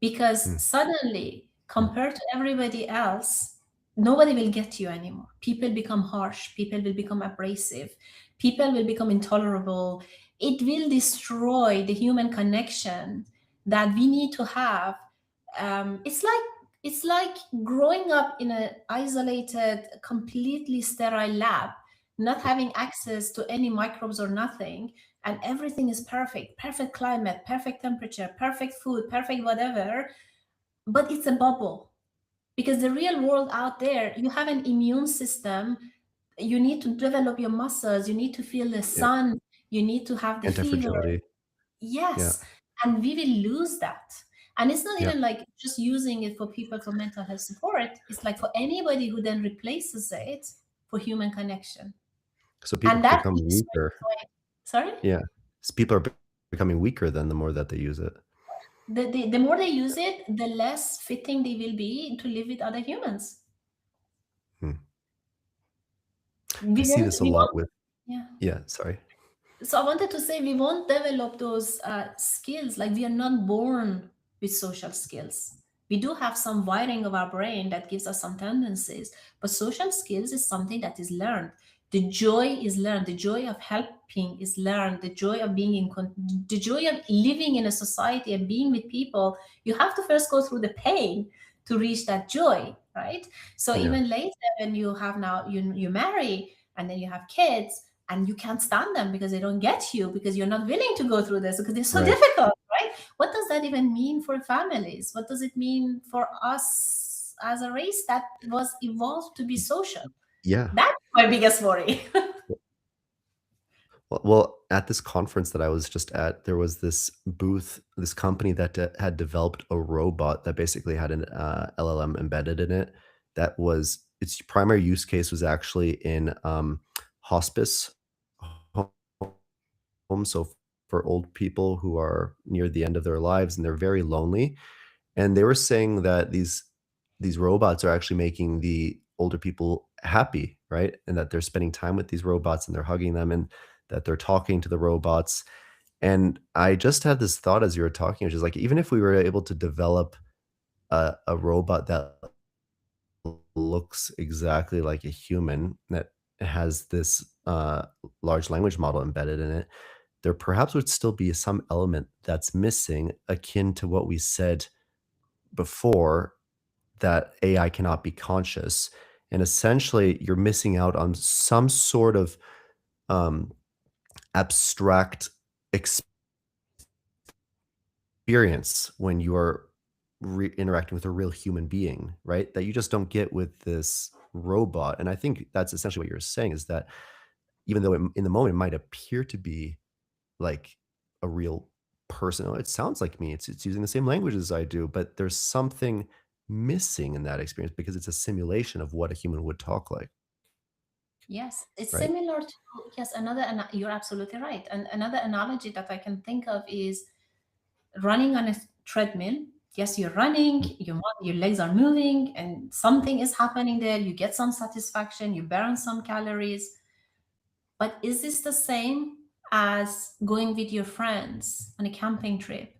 because mm, suddenly, mm, compared to everybody else, nobody will get you anymore. People become harsh, people will become abrasive, people will become intolerable. It will destroy the human connection that we need to have. It's like growing up in an isolated, completely sterile lab, not having access to any microbes or nothing, and everything is perfect, perfect climate, perfect temperature, perfect food, perfect whatever, but it's a bubble Because the real world out there, you have an immune system, you need to develop your muscles, you need to feel the Yeah. sun, you need to have the fever. Anti-fragility. Yeah. Yes, and we will lose that. And it's not Yeah. even like just using it for people for mental health support. It's like for anybody who then replaces it for human connection. So people And that become is weaker. sorry? Yeah. People are becoming weaker then the more that they use it. The more they use it, the less fitting they will be to live with other humans. Hmm. I We see won't, this a we lot won't, with, yeah. yeah, sorry. So I wanted to say we won't develop those skills. Like we are not born with social skills. We do have some wiring of our brain that gives us some tendencies, but social skills is something that is learned. The joy is learned. The joy of helping is learned. The joy of being the joy of living in a society and being with people. You have to first go through the pain to reach that joy, right? So Yeah. even later, when you have now you marry and then you have kids, and you can't stand them because they don't get you, because you're not willing to go through this, because they're so Right. difficult, right? What does that even mean for families? What does it mean for us as a race that was evolved to be social? Yeah. That's my biggest worry. Well, at this conference that I was just at, there was this booth, this company that had developed a robot that basically had an LLM embedded in it. That was its primary use case was actually in hospice homes, so for old people who are near the end of their lives and they're very lonely. And they were saying that these robots are actually making the older people happy, right? And that they're spending time with these robots and they're hugging them and that they're talking to the robots. And I just had this thought as you were talking, which is like, even if we were able to develop a robot that looks exactly like a human, that has this large language model embedded in it, there perhaps would still be some element that's missing, akin to what we said before, that AI cannot be conscious. And essentially, you're missing out on some sort of um, abstract experience when you are interacting with a real human being, right? That you just don't get with this robot. And I think that's essentially what you're saying is that even though in the moment it might appear to be like a real person, "Oh, it sounds like me. It's using the same language as I do," but there's something missing in that experience because it's a simulation of what a human would talk like, Yes, it's right? similar to, yes, you're absolutely right. And another analogy that I can think of is running on a treadmill. Yes, you're running, Mm, your legs are moving, and something is happening there. You get some satisfaction, you burn some calories. But is this the same as going with your friends on a camping trip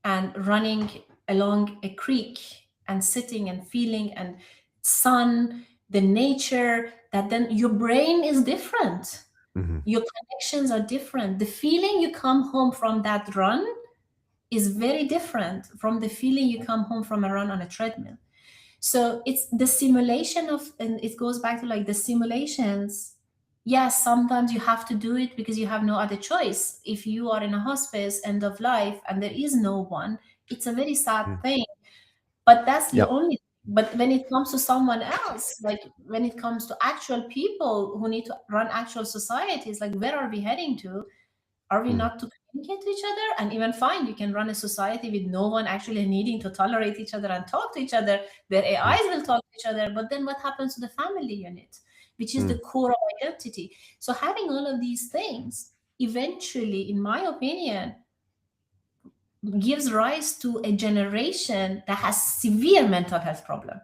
and running along a creek and sitting and feeling and sun, the nature, that then your brain is different. mhm, Your connections are different. The feeling you come home from that run is very different from the feeling you come home from a run on a treadmill. So it's the simulation of, and it goes back to like the simulations. Yes, sometimes you have to do it because you have no other choice. If you are in a hospice, end of life, and there is no one, it's a very sad mm. thing. But that's the Yep, only. But when it comes to someone else, like when it comes to actual people who need to run actual societies, like where are we heading to? Are we mm, not to communicate to each other? And even fine, you can run a society with no one actually needing to tolerate each other and talk to each other, where mm, AIs will talk to each other. But then what happens to the family unit, which is the mm. core of identity? So having all of these things eventually, in my opinion, gives rise to a generation that has severe mental health problem.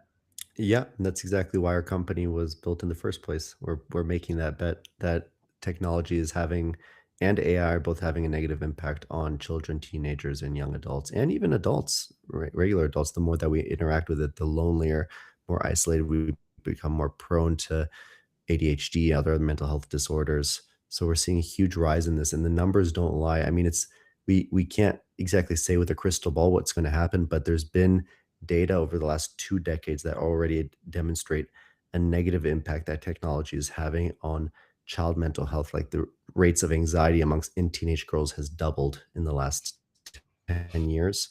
Yeah, and that's exactly why our company was built in the first place. We're making that bet that technology is having and AI are both having a negative impact on children, teenagers, and young adults, and even adults, regular adults. The more that we interact with it, the lonelier, more isolated we become, more prone to ADHD, other mental health disorders. So we're seeing a huge rise in this, and the numbers don't lie. I mean, it's we can't exactly say with a crystal ball what's going to happen, but there's been data over the last 2 decades that already demonstrate a negative impact that technology is having on child mental health. Like the rates of anxiety amongst in teenage girls has doubled in the last 10 years,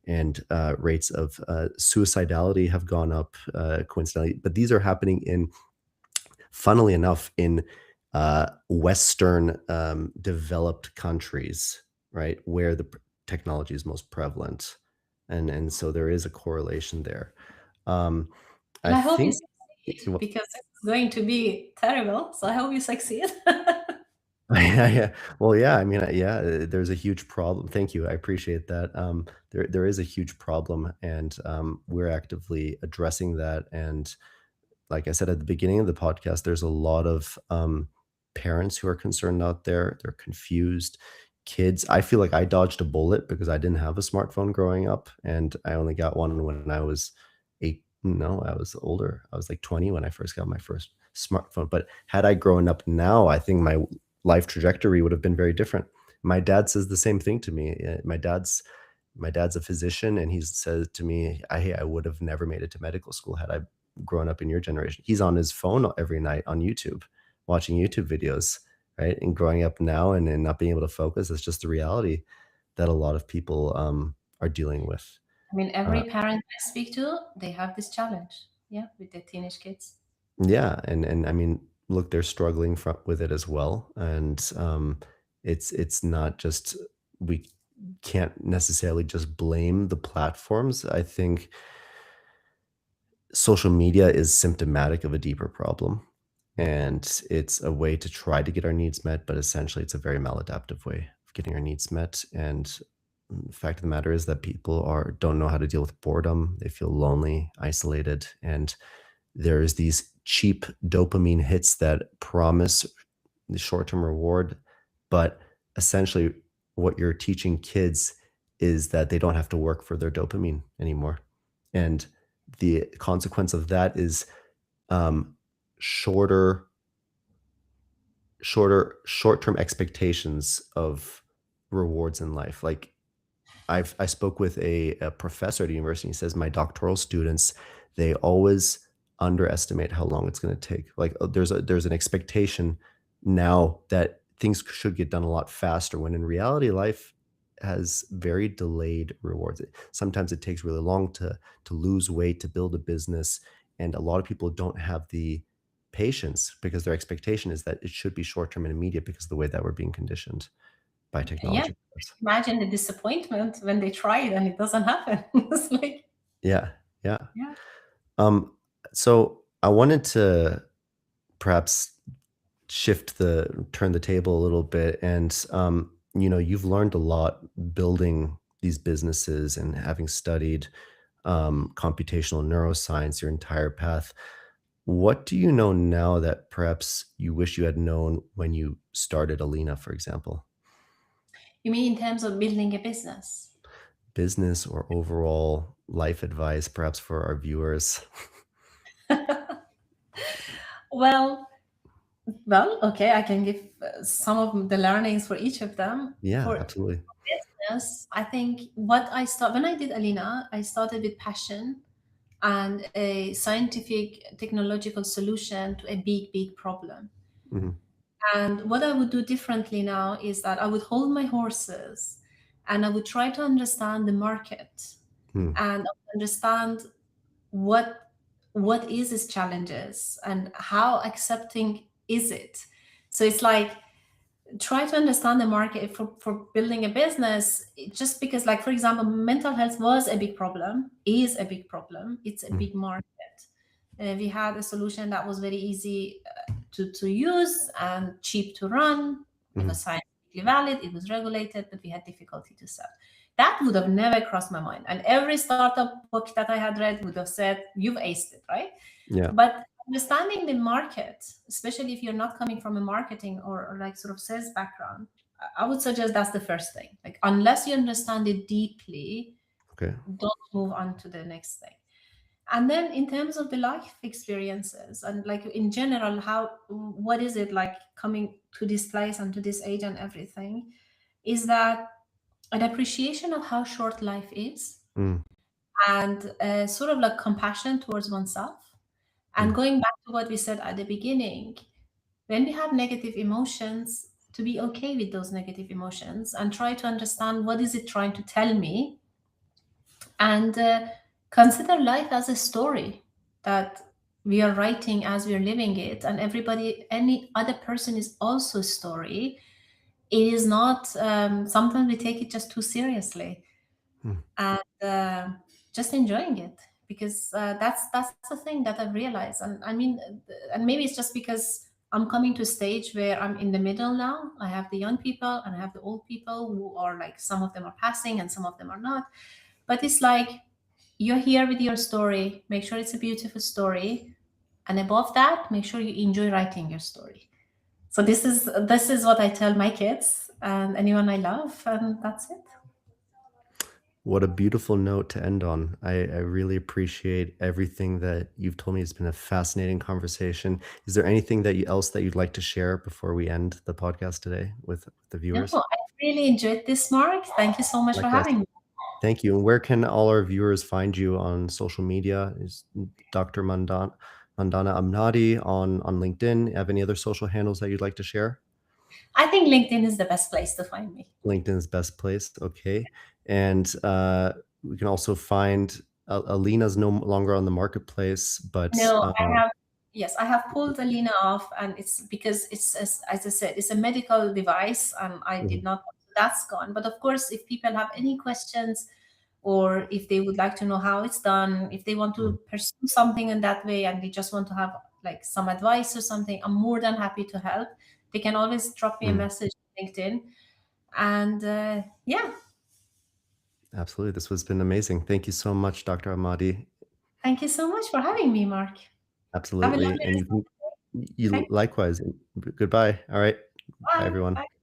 and rates of suicidality have gone up coincidentally. But these are happening in, funnily enough, in Western developed countries, right, where the technology is most prevalent, and so there is a correlation there. Um, And I I hope you think. succeed because it's going to be terrible. So I hope you succeed. Yeah, yeah. Well, yeah, I mean, yeah, there's a huge problem. Thank you. I appreciate that. There is a huge problem, and we're actively addressing that. And like I said at the beginning of the podcast, there's a lot of parents who are concerned out there. They're confused. Kids, I feel like I dodged a bullet because I didn't have a smartphone growing up, and I only got one when I was eight. No, I was older. I was like 20 when I first got my first smartphone. But had I grown up now, I think my life trajectory would have been very different. My dad says the same thing to me. My dad's a physician, and he says to me, I would have never made it to medical school had I grown up in your generation." He's on his phone every night on YouTube, watching YouTube videos, right? And growing up now and not being able to focus is just the reality that a lot of people are dealing with. I mean, Uh, every parent I speak to, they have this challenge. Yeah, with their teenage kids. yeah, and I mean, look, they're struggling with it as well, and it's not just, we can't necessarily just blame the platforms. I think social media is symptomatic of a deeper problem, and it's a way to try to get our needs met, but essentially it's a very maladaptive way of getting our needs met. And the fact of the matter is that people are don't know how to deal with boredom. They feel lonely, isolated, and there's these cheap dopamine hits that promise the short-term reward, but essentially what you're teaching kids is that they don't have to work for their dopamine anymore. And the consequence of that is um, shorter, short-term expectations of rewards in life. Like I spoke with a professor at a university. He says my doctoral students, they always underestimate how long it's going to take. Like there's an expectation now that things should get done a lot faster, when in reality life has very delayed rewards. Sometimes it takes really long to lose weight, to build a business, and a lot of people don't have the patience because their expectation is that it should be short term and immediate because of the way that we're being conditioned by Yeah, technology. imagine the disappointment when they try it and it doesn't happen. It's like, Yeah, yeah. yeah. Um, so I wanted to perhaps turn the table a little bit, and you've learned a lot building these businesses and having studied computational neuroscience your entire path. What do you know now that perhaps you wish you had known when you started Alena, for example? You mean in terms of building a business? Business or overall life advice, perhaps for our viewers? Well, well, okay, I can give some of the learnings for each of them. Yeah, For absolutely. business, I think what I start when I did Alina, I started with passion and a scientific technological solution to a big, big problem. Hmm. And what I would do differently now is that I would hold my horses and I would try to understand the market Hmm. and understand what what is its challenges and how accepting is it. So it's like try to understand the market for building a business, just because, like, for example, mental health was a big problem, is a big problem, it's a Hmm. big market. We had a solution that was very easy to use and cheap to run. It Hmm. was scientifically valid, it was regulated, but we had difficulty to sell. That would have never crossed my mind, and every startup book that I had read would have said you've aced it, right? Yeah. But understanding the market, especially if you're not coming from a marketing or like sort of sales background, I would suggest that's the first thing. Like, unless you understand it deeply, Okay. don't move on to the next thing. And then in terms of the life experiences and like in general, how what is it like coming to this place and to this age and everything, is that an appreciation of how short life is, Mm. and sort of like compassion towards oneself. And Mm. going back to what we said at the beginning, when we have negative emotions, to be okay with those negative emotions and try to understand what is it trying to tell me, and consider life as a story that we are writing as we are living it, and everybody, any other person is also a story. It is not, sometimes we take it just too seriously, Mm, and just enjoying it, because that's the thing that I've realized. And I mean, and maybe it's just because I'm coming to a stage where I'm in the middle now. I have the young people and I have the old people who are like, some of them are passing and some of them are not. But it's like, you're here with your story, make sure it's a beautiful story, and above that, make sure you enjoy writing your story. So this is what I tell my kids and anyone I love, and that's it. what a beautiful note to end on. I really appreciate everything that you've told me. It's been a fascinating conversation. Is there anything else that you'd like to share before we end the podcast today with the No, viewers? I really enjoyed this, Mark. Thank you so much for Likewise. having me. Thank you. And where can all our viewers find you on social media? Is Dr. Mandana Ahmadi on LinkedIn? Have any other social handles that you'd like to share? I think LinkedIn is the best place to find me. LinkedIn's best place. Okay. And we can also find Alena's no longer on the marketplace, but No, I have, yes, I have pulled Alena off, and it's because it's, as I said, it's a medical device, and I did mhm, not. That's gone. But of course, if people have any questions, or if they would like to know how it's done, if they want mhm, to pursue something in that way, and they just want to have like some advice or something, I'm more than happy to help. They can always drop me a mhm. message on LinkedIn, and yeah, Absolutely. This has been amazing. Thank you so much, Dr. Ahmadi. thank you so much for having me, Mark. Have a Absolutely. lovely And rest of the day. you Thank likewise. Goodbye. All right. you. Bye, Bye. everyone. Bye.